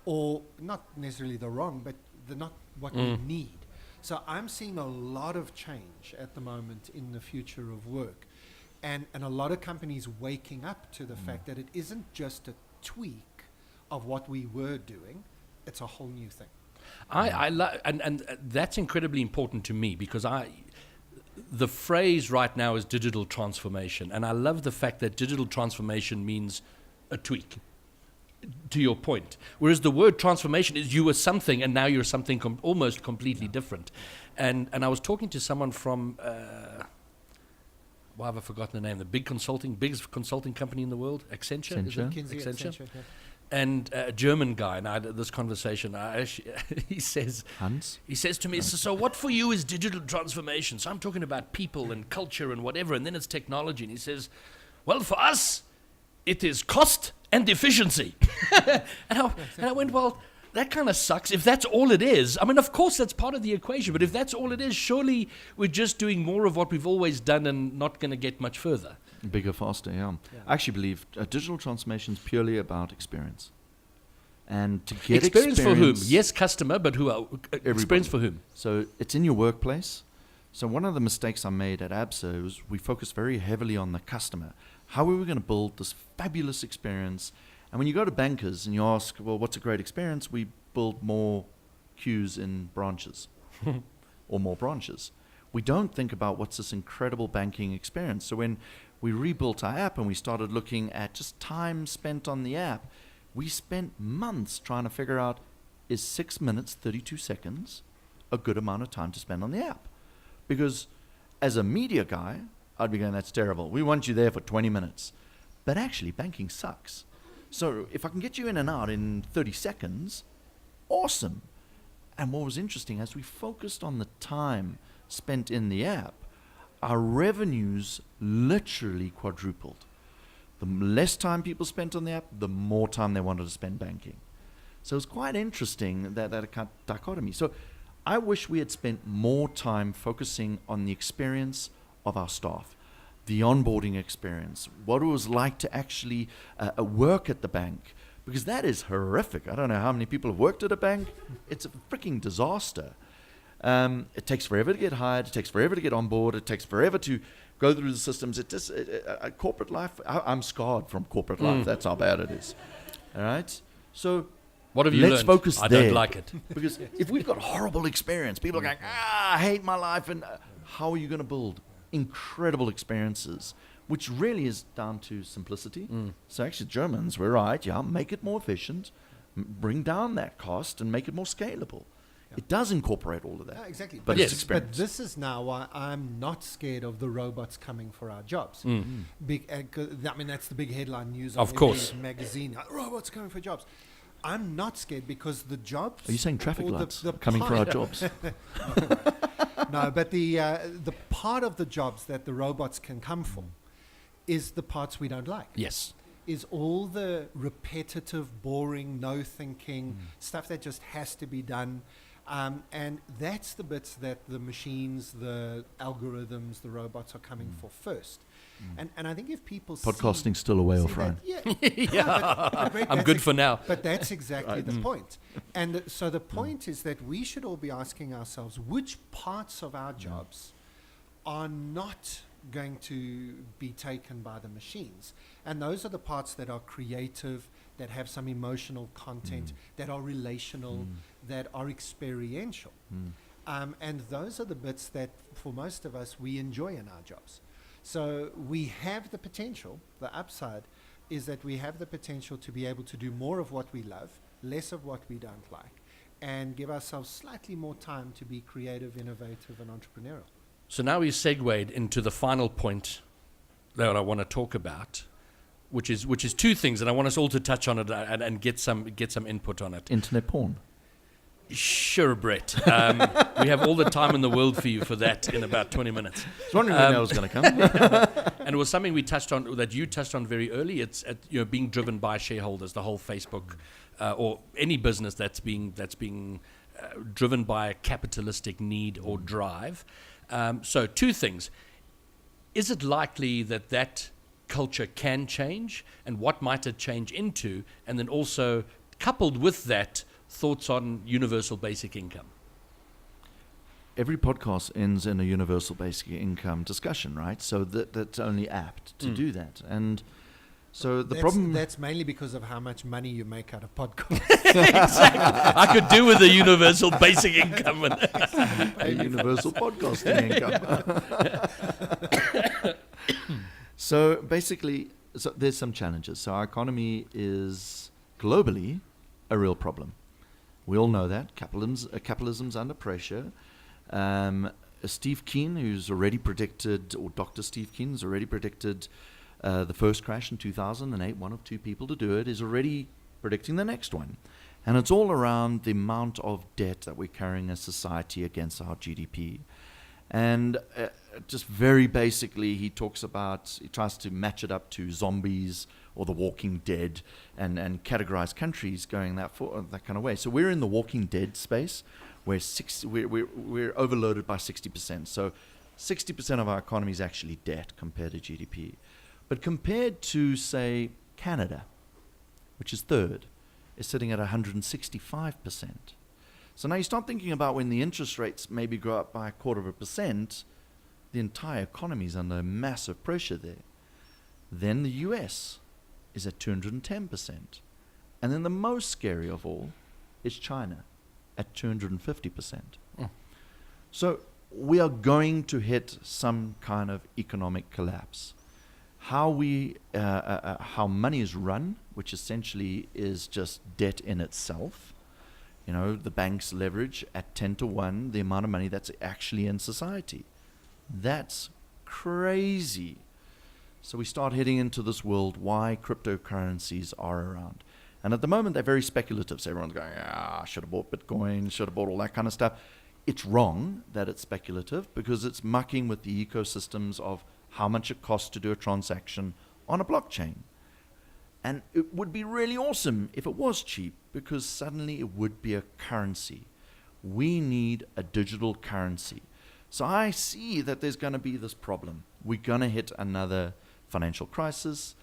Or not necessarily the wrong, but they're not what we need. So I'm seeing a lot of change at the moment in the future of work. And a lot of companies waking up to the fact that it isn't just a tweak of what we were doing, it's a whole new thing. And that's incredibly important to me because the phrase right now is digital transformation, and I love the fact that digital transformation means a tweak. To your point, whereas the word transformation is you were something and now you're something almost completely different. And I was talking to someone from why have I forgotten the name? The biggest consulting company in the world, Accenture. Is it? McKinsey, Accenture, yeah. And a German guy, and I had this conversation. He says, Hans? He says to me, so what for you is digital transformation? So I'm talking about people and culture and whatever, and then it's technology. And he says, well, for us, it is cost and efficiency. and I went, well, that kind of sucks. If that's all it is, I mean, of course, that's part of the equation. But if that's all it is, surely we're just doing more of what we've always done and not going to get much further. Bigger, faster, yeah. I actually believe digital transformation is purely about experience. And to get experience for whom? Yes, customer, but who? Experience for whom? So it's in your workplace. So one of the mistakes I made at ABSA was we focused very heavily on the customer. How are we going to build this fabulous experience? And when you go to bankers and you ask, well, what's a great experience? We build more queues in branches or more branches. We don't think about what's this incredible banking experience. So when we rebuilt our app and we started looking at just time spent on the app, we spent months trying to figure out, is 6 minutes, 32 seconds a good amount of time to spend on the app? Because as a media guy, I'd be going, that's terrible. We want you there for 20 minutes. But actually, banking sucks. So if I can get you in and out in 30 seconds, awesome. And what was interesting, as we focused on the time spent in the app, our revenues literally quadrupled. The less time people spent on the app, the more time they wanted to spend banking. So it was quite interesting, that dichotomy. So I wish we had spent more time focusing on the experience of our staff, the onboarding experience, what it was like to actually work at the bank, because that is horrific. I don't know how many people have worked at a bank. It's a freaking disaster. It takes forever to get hired. It takes forever to get on board. It takes forever to go through the systems. Corporate life, I'm scarred from corporate life. That's how bad it is. All right? So what have you let's learned? focus I there. don't like it. Because if we've got horrible experience, people are going, I hate my life. And how are you going to build incredible experiences, which really is down to simplicity? So actually Germans, we're right. Yeah, make it more efficient, bring down that cost and make it more scalable. It does incorporate all of that. Yeah, exactly. But yes, it's But experience. this is now why I'm not scared of the robots coming for our jobs. That's the big headline news Of on course. every magazine. Robots coming for jobs. I'm not scared because the jobs. Are you saying traffic or lights the are coming for our part- jobs? No, but the part of the jobs that the robots can come for is the parts we don't like. Yes. Is all the repetitive, boring, no thinking stuff that just has to be done. And that's the bits that the machines, the algorithms, the robots are coming for first. And I think if people Podcasting's still a way off, that, Ryan. but Brett, I'm that's good for now. But that's exactly the point. And so the point is that we should all be asking ourselves which parts of our jobs are not going to be taken by the machines. And those are the parts that are creative, that have some emotional content, that are relational, that are experiential. And those are the bits that, for most of us, we enjoy in our jobs. So we have the potential, the upside is that we have the potential to be able to do more of what we love, less of what we don't like, and give ourselves slightly more time to be creative, innovative, and entrepreneurial. So now we segued into the final point that I want to talk about, which is two things, and I want us all to touch on it and get some input on it. Internet porn. Sure, Brett. We have all the time in the world for you for that in about 20 minutes. I was wondering when that was going to come. And it was something we touched on, that you touched on very early. It's being driven by shareholders. The whole Facebook or any business that's being driven by a capitalistic need or drive. So two things. Is it likely that culture can change, and what might it change into? And then also, coupled with that, thoughts on universal basic income. Every podcast ends in a universal basic income discussion, right? So that's only apt to do that. And so that's mainly because of how much money you make out of podcasts. Exactly. I could do with a universal basic income. a universal podcasting income. So basically, there's some challenges. So our economy is globally a real problem. We all know that. Capitalism's under pressure. Steve Keen, who's already predicted, or Dr. Steve Keen has already predicted the first crash in 2008, one of two people to do it, is already predicting the next one. And it's all around the amount of debt that we're carrying as society against our GDP. And just very basically, he tries to match it up to zombies or the Walking Dead and categorize countries going that kind of way. So we're in the Walking Dead space where we're overloaded by 60%. So 60% of our economy is actually debt compared to GDP. But compared to, say, Canada, which is third, is sitting at 165%. So now you start thinking about when the interest rates maybe go up by 0.25%, the entire economy is under massive pressure there. Then the US is at 210%. And then the most scary of all is China at 250%. So we are going to hit some kind of economic collapse. How money is run, which essentially is just debt in itself. The banks leverage at 10 to 1 the amount of money that's actually in society. That's crazy. So we start heading into this world why cryptocurrencies are around. And at the moment, they're very speculative. So everyone's going, should have bought Bitcoin, should have bought all that kind of stuff. It's wrong that it's speculative because it's mucking with the ecosystems of how much it costs to do a transaction on a blockchain. And it would be really awesome if it was cheap, because suddenly it would be a currency We need a digital currency. So I see that there's going to be this problem. We're going to hit another financial crisis,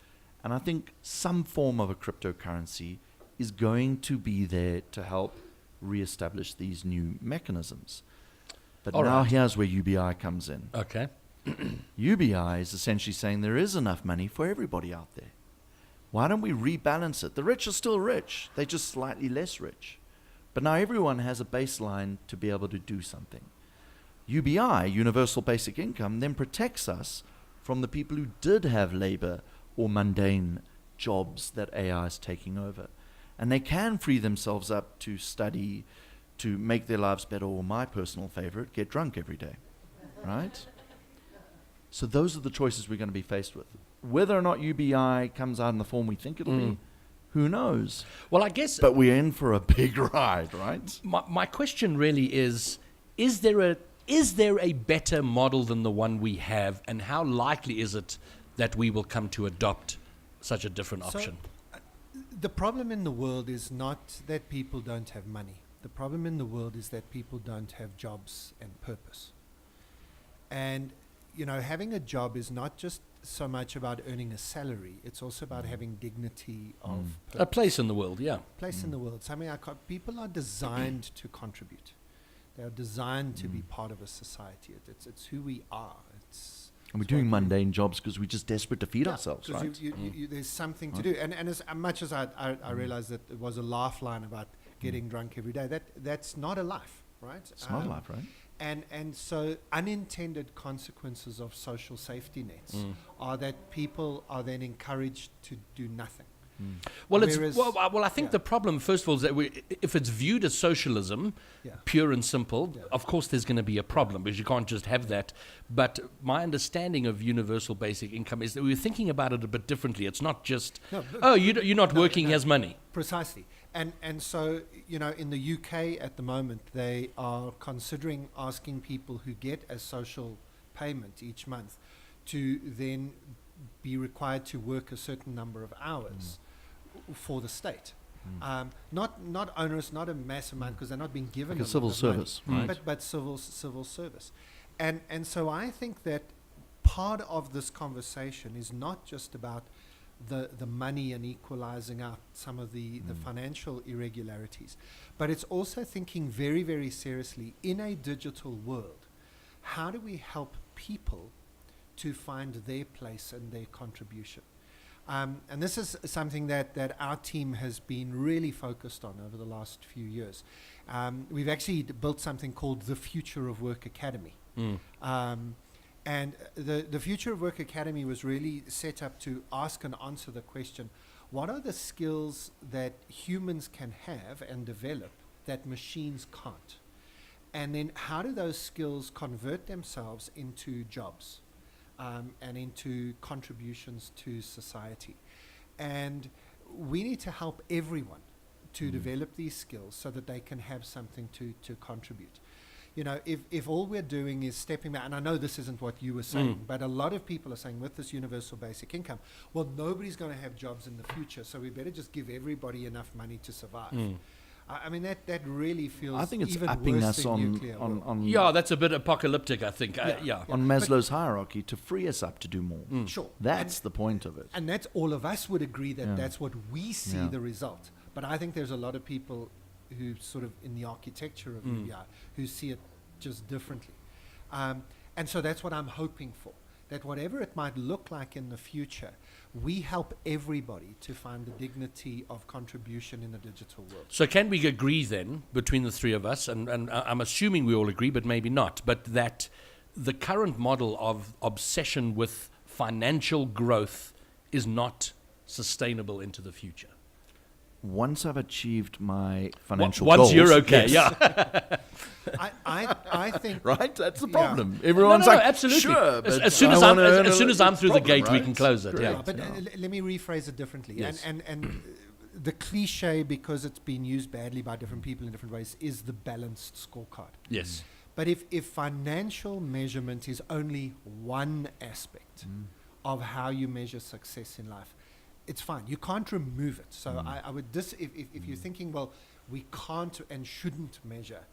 and I think some form of a cryptocurrency is going to be there to help reestablish these new mechanisms. But All now right. here's where UBI comes in. Okay. UBI is essentially saying there is enough money for everybody out there. Why don't we rebalance it? The rich are still rich. They're just slightly less rich. But now everyone has a baseline to be able to do something. UBI, Universal Basic Income, then protects us from the people who did have labor or mundane jobs that AI is taking over. And they can free themselves up to study, to make their lives better, or my personal favorite, get drunk every day. Right? So those are the choices we're going to be faced with. Whether or not UBI comes out in the form we think it'll be, who knows? Well, I guess But we're in for a big ride, right? my question really is there a better model than the one we have, and how likely is it that we will come to adopt such a different option? The problem in the world is not that people don't have money. The problem in the world is that people don't have jobs and purpose. And, having a job is not just so much about earning a salary. It's also about having dignity of A purpose. place in the world, yeah. Place in the world. Something people are designed to contribute. They are designed to be part of a society. It's who we are. And we're doing mundane jobs because we're just desperate to feed Yeah, ourselves, 'cause right? there's something to do. And as much as I realized that it was a laugh line about getting drunk every day, that's not a life, right? It's not life, right? And so unintended consequences of social safety nets are that people are then encouraged to do nothing. Well, Whereas- I think the problem, first of all, is that if it's viewed as socialism, Yeah. pure and simple, Yeah. of course there's going to be a problem because you can't just have that. But my understanding of universal basic income is that we're thinking about it a bit differently. It's not just, you're not working, here's money. Precisely. And so, in the UK at the moment, they are considering asking people who get a social payment each month to then be required to work a certain number of hours for the state. Not onerous, not a massive amount, because they're not being given Like a lot civil of money, service, right? but civil service. And so I think that part of this conversation is not just about the money and equalizing out some of the financial irregularities, but it's also thinking very, very seriously in a digital world, how do we help people to find their place and their contribution? And this is something that our team has been really focused on over the last few years. We've actually built something called the Future of Work Academy. And the Future of Work Academy was really set up to ask and answer the question, what are the skills that humans can have and develop that machines can't? And then how do those skills convert themselves into jobs and into contributions to society? And we need to help everyone to develop these skills so that they can have something to contribute. If all we're doing is stepping back, and I know this isn't what you were saying, but a lot of people are saying with this universal basic income, well, nobody's going to have jobs in the future, so we better just give everybody enough money to survive. I mean, that really feels I think it's even upping worse us than nuclear war. on Yeah, that's a bit apocalyptic, I think. on Maslow's hierarchy to free us up to do more. Sure. That's the point of it. And that's all of us would agree that that's what we see Yeah. the result. But I think there's a lot of people who sort of in the architecture of UBI who see it just differently. And so that's what I'm hoping for, that whatever it might look like in the future, we help everybody to find the dignity of contribution in the digital world. So can we agree then, between the three of us, and I'm assuming we all agree, but maybe not, but that the current model of obsession with financial growth is not sustainable into the future? Once I've achieved my financial Once goals, you're okay, yes. yeah. I think Right? That's the Yeah. problem. Everyone's No, like, absolutely. sure, but As soon I as wanna earn as soon as I'm through the problem, gate, we right? can close it. Yeah. but let me rephrase it differently. Yes. And the cliche, because it's been used badly by different people in different ways, is the balanced scorecard. Yes. But if financial measurement is only one aspect of how you measure success in life, it's fine. You can't remove it. So I would if you're thinking, well, we can't and shouldn't measure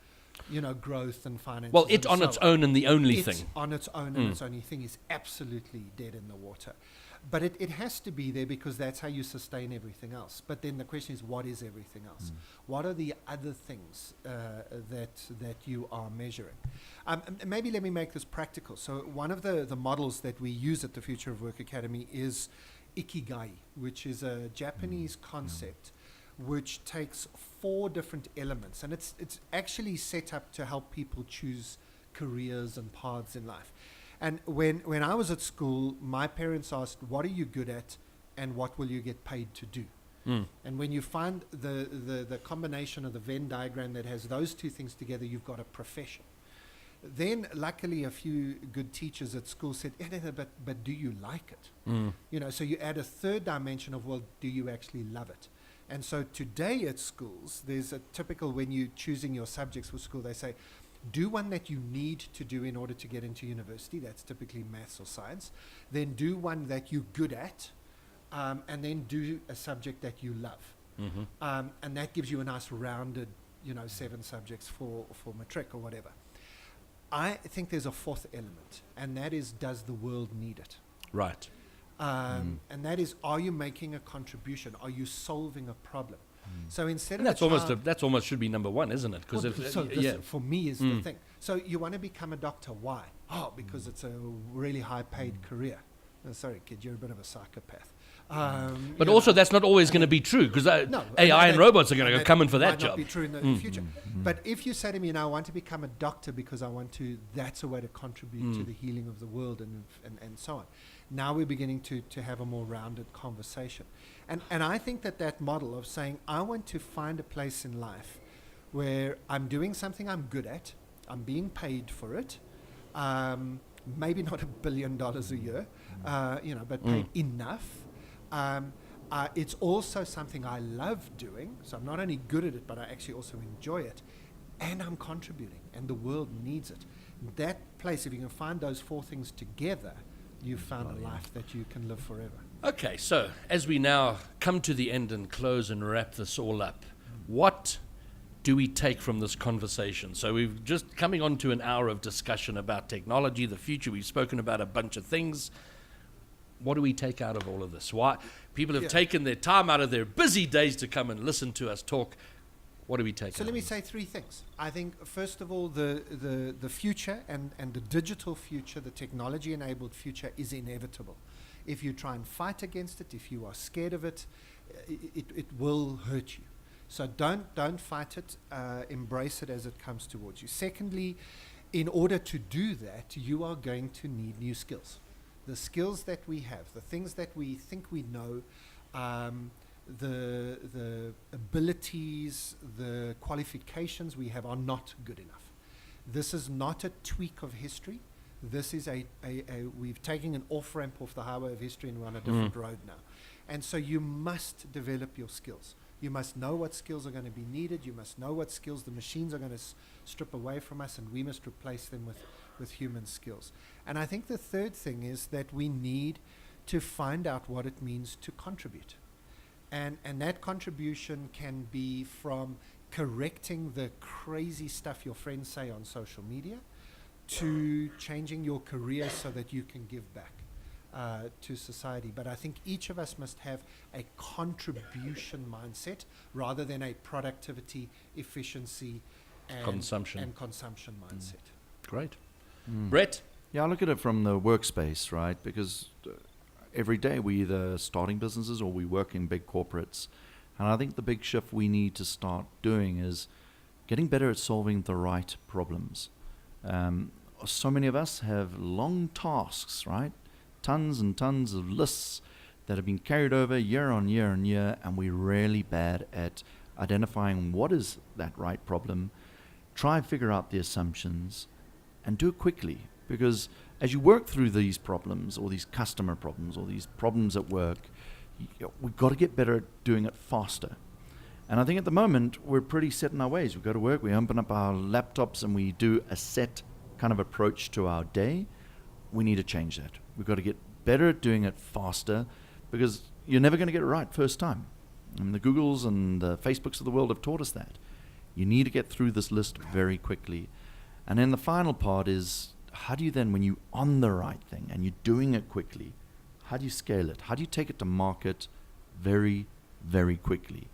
growth and finance. Well, it on its own and the only It's thing. on its own and its only thing is absolutely dead in the water. But it has to be there because that's how you sustain everything else. But then the question is, what is everything else? What are the other things that you are measuring? Maybe let me make this practical. So one of the models that we use at the Future of Work Academy is Ikigai, which is a Japanese concept which takes 4 different elements. And it's actually set up to help people choose careers and paths in life. And when I was at school, my parents asked, what are you good at and what will you get paid to do? And when you find the combination of the Venn diagram that has those 2 things together, you've got a profession. Then, luckily, a few good teachers at school said, but do you like it? So you add a 3rd dimension of, well, do you actually love it? And so today at schools, there's a typical, when you're choosing your subjects for school, they say, do one that you need to do in order to get into university. That's typically maths or science. Then do one that you're good at, and then do a subject that you love. And that gives you a nice rounded, 7 subjects for matric or whatever. I think there's a 4th element, and that is, does the world need it? Right. And that is, are you making a contribution? Are you solving a problem? So instead And of that's almost should be number 1, isn't it? Because for me is the thing. So you want to become a doctor. Why? Oh, because it's a really high-paid career. Sorry, kid, you're a bit of a psychopath. But also, that's not always going to be true, because AI and robots are going to come in for that job. Might not be true in the future. But if you say to me, I want to become a doctor because I want to, that's a way to contribute to the healing of the world and so on. Now we're beginning to have a more rounded conversation. And I think that model of saying, I want to find a place in life where I'm doing something I'm good at, I'm being paid for it, maybe not $1 billion a year, but paid enough. It's also something I love doing, so I'm not only good at it, but I actually also enjoy it, and I'm contributing, and the world needs it. That place, if you can find those 4 things together, you've found a life that you can live forever. Okay, so as we now come to the end and close and wrap this all up, what do we take from this conversation? So we've just coming on to an hour of discussion about technology, the future. We've spoken about a bunch of things. What do we take out of all of this? Why people have taken their time out of their busy days to come and listen to us talk. What do we take out? So let me say 3 things. I think, first of all, the future and the digital future, the technology-enabled future is inevitable. If you try and fight against it, if you are scared of it, it will hurt you. So don't fight it. Embrace it as it comes towards you. Secondly, in order to do that, you are going to need new skills. The skills that we have, the things that we think we know, the abilities, the qualifications we have are not good enough. This is not a tweak of history. This is we've taken an off-ramp off the highway of history and we're on a different road now. And so you must develop your skills. You must know what skills are going to be needed. You must know what skills the machines are going to strip away from us, and we must replace them with human skills. And I think the third thing is that we need to find out what it means to contribute. And that contribution can be from correcting the crazy stuff your friends say on social media to changing your career so that you can give back to society. But I think each of us must have a contribution mindset rather than a productivity, efficiency, and consumption mindset. Great. Brett? Yeah, I look at it from the workspace, right? Because every day we either starting businesses or we work in big corporates. And I think the big shift we need to start doing is getting better at solving the right problems. So many of us have long tasks, right? Tons and tons of lists that have been carried over year on year on year, and we're really bad at identifying what is that right problem, try and figure out the assumptions, and do it quickly. Because as you work through these problems, or these customer problems, or these problems at work, we've got to get better at doing it faster. And I think at the moment, we're pretty set in our ways. We go to work, we open up our laptops, and we do a set kind of approach to our day. We need to change that. We've got to get better at doing it faster, because you're never going to get it right first time. I mean, the Googles and the Facebooks of the world have taught us that. You need to get through this list very quickly. And then the final part is, how do you then, when you're on the right thing and you're doing it quickly, how do you scale it? How do you take it to market very, very quickly?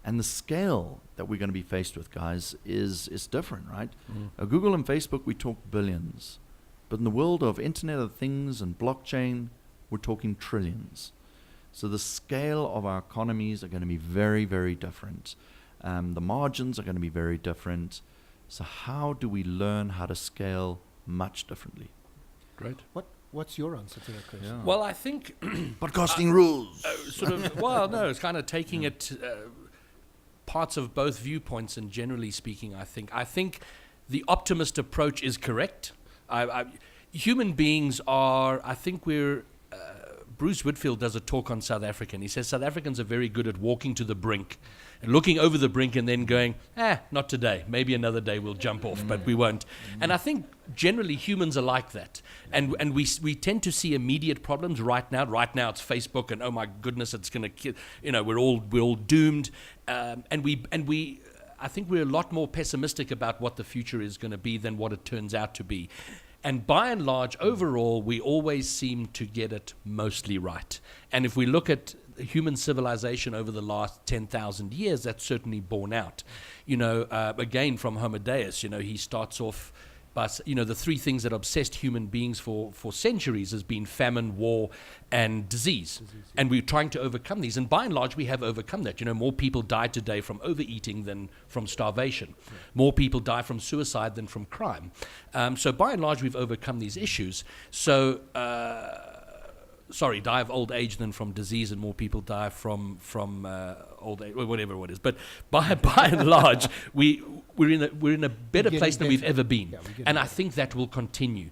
And the scale that we're going to be faced with, guys, is different, right? Google and Facebook, we talk billions. But in the world of Internet of Things and blockchain, we're talking trillions. So the scale of our economies are going to be very, very different. The margins are going to be very different. So how do we learn how to scale much differently? Great. What's your answer to that question? Yeah. Well, I think Podcasting rules. sort of, well, no, it's kind of taking it parts of both viewpoints, and generally speaking, I think the optimist approach is correct. Human beings are, I think we're, Bruce Whitfield does a talk on South Africa, and he says South Africans are very good at walking to the brink and looking over the brink and then going, not today, maybe another day we'll jump off, but we won't. And I think generally humans are like that. And we tend to see immediate problems right now. Right now it's Facebook, and oh my goodness, it's going to kill, we're all doomed. And we I think we're a lot more pessimistic about what the future is going to be than what it turns out to be. And by and large, overall, we always seem to get it mostly right. And if we look at human civilization over the last 10,000 years, that's certainly borne out. Again, from Homo Deus, he starts off by, the three things that obsessed human beings for centuries has been famine, war, and disease. And we're trying to overcome these. And by and large, we have overcome that. More people die today from overeating than from starvation. More people die from suicide than from crime. So by and large, we've overcome these issues. So, die of old age than from disease, and more people die from old age, or whatever it is. But by and large, we're in a better place than we've ever been, and I think that will continue.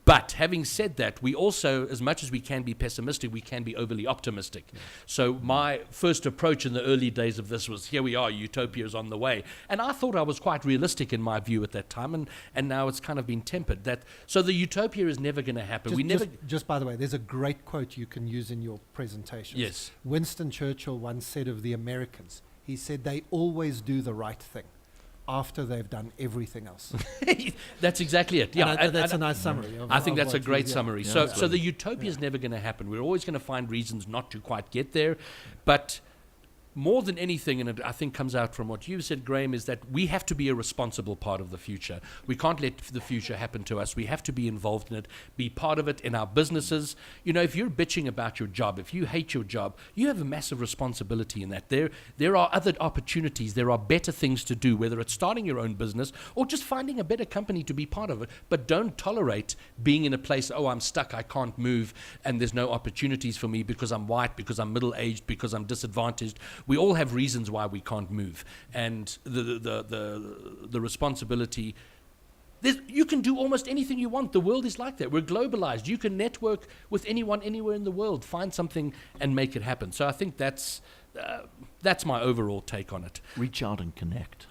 But having said that, we also, as much as we can be pessimistic, we can be overly optimistic. So my first approach in the early days of this was, here we are, utopia is on the way. And I thought I was quite realistic in my view at that time, and now it's kind of been tempered. So the utopia is never going to happen. Just by the way, there's a great quote you can use in your presentations. Yes. Winston Churchill once said of the Americans, he said, they always do the right thing after they've done everything else. That's exactly it. Yeah, that's a nice summary. I think that's a great summary. Yeah, so the utopia is never going to happen. We're always going to find reasons not to quite get there. But more than anything, and it I think comes out from what you said, Graeme, is that we have to be a responsible part of the future. We can't let the future happen to us. We have to be involved in it, be part of it in our businesses. If you're bitching about your job, if you hate your job, you have a massive responsibility in that. There are other opportunities. There are better things to do, whether it's starting your own business or just finding a better company to be part of it. But don't tolerate being in a place, I'm stuck, I can't move, and there's no opportunities for me because I'm white, because I'm middle-aged, because I'm disadvantaged. We all have reasons why we can't move, and the responsibility. You can do almost anything you want. The world is like that. We're globalized. You can network with anyone anywhere in the world, find something, and make it happen. So I think that's my overall take on it. Reach out and connect.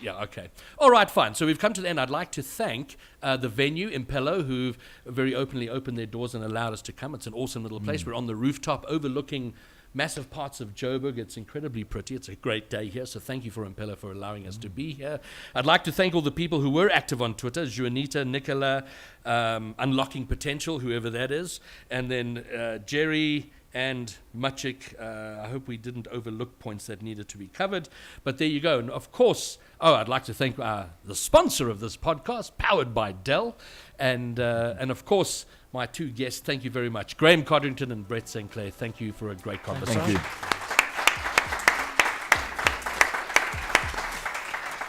Yeah, okay. All right, fine. So we've come to the end. I'd like to thank the venue, Impello, who've very openly opened their doors and allowed us to come. It's an awesome little place. We're on the rooftop overlooking massive parts of Joburg. It's incredibly pretty. It's a great day here. So thank you for Impello for allowing us to be here. I'd like to thank all the people who were active on Twitter, Juanita, Nicola, Unlocking Potential, whoever that is, and then Jerry and Machik. I hope we didn't overlook points that needed to be covered. But there you go. And of course, I'd like to thank the sponsor of this podcast, powered by Dell. And of course, my two guests, thank you very much. Graeme Codrington and Brett StClair, thank you for a great conversation. Thank you.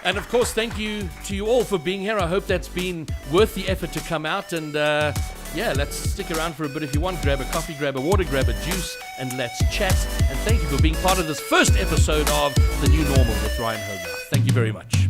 And of course, thank you to you all for being here. I hope that's been worth the effort to come out. And let's stick around for a bit if you want. Grab a coffee, grab a water, grab a juice, and let's chat. And thank you for being part of this first episode of The New Normal with Ryan Hogarth. Thank you very much.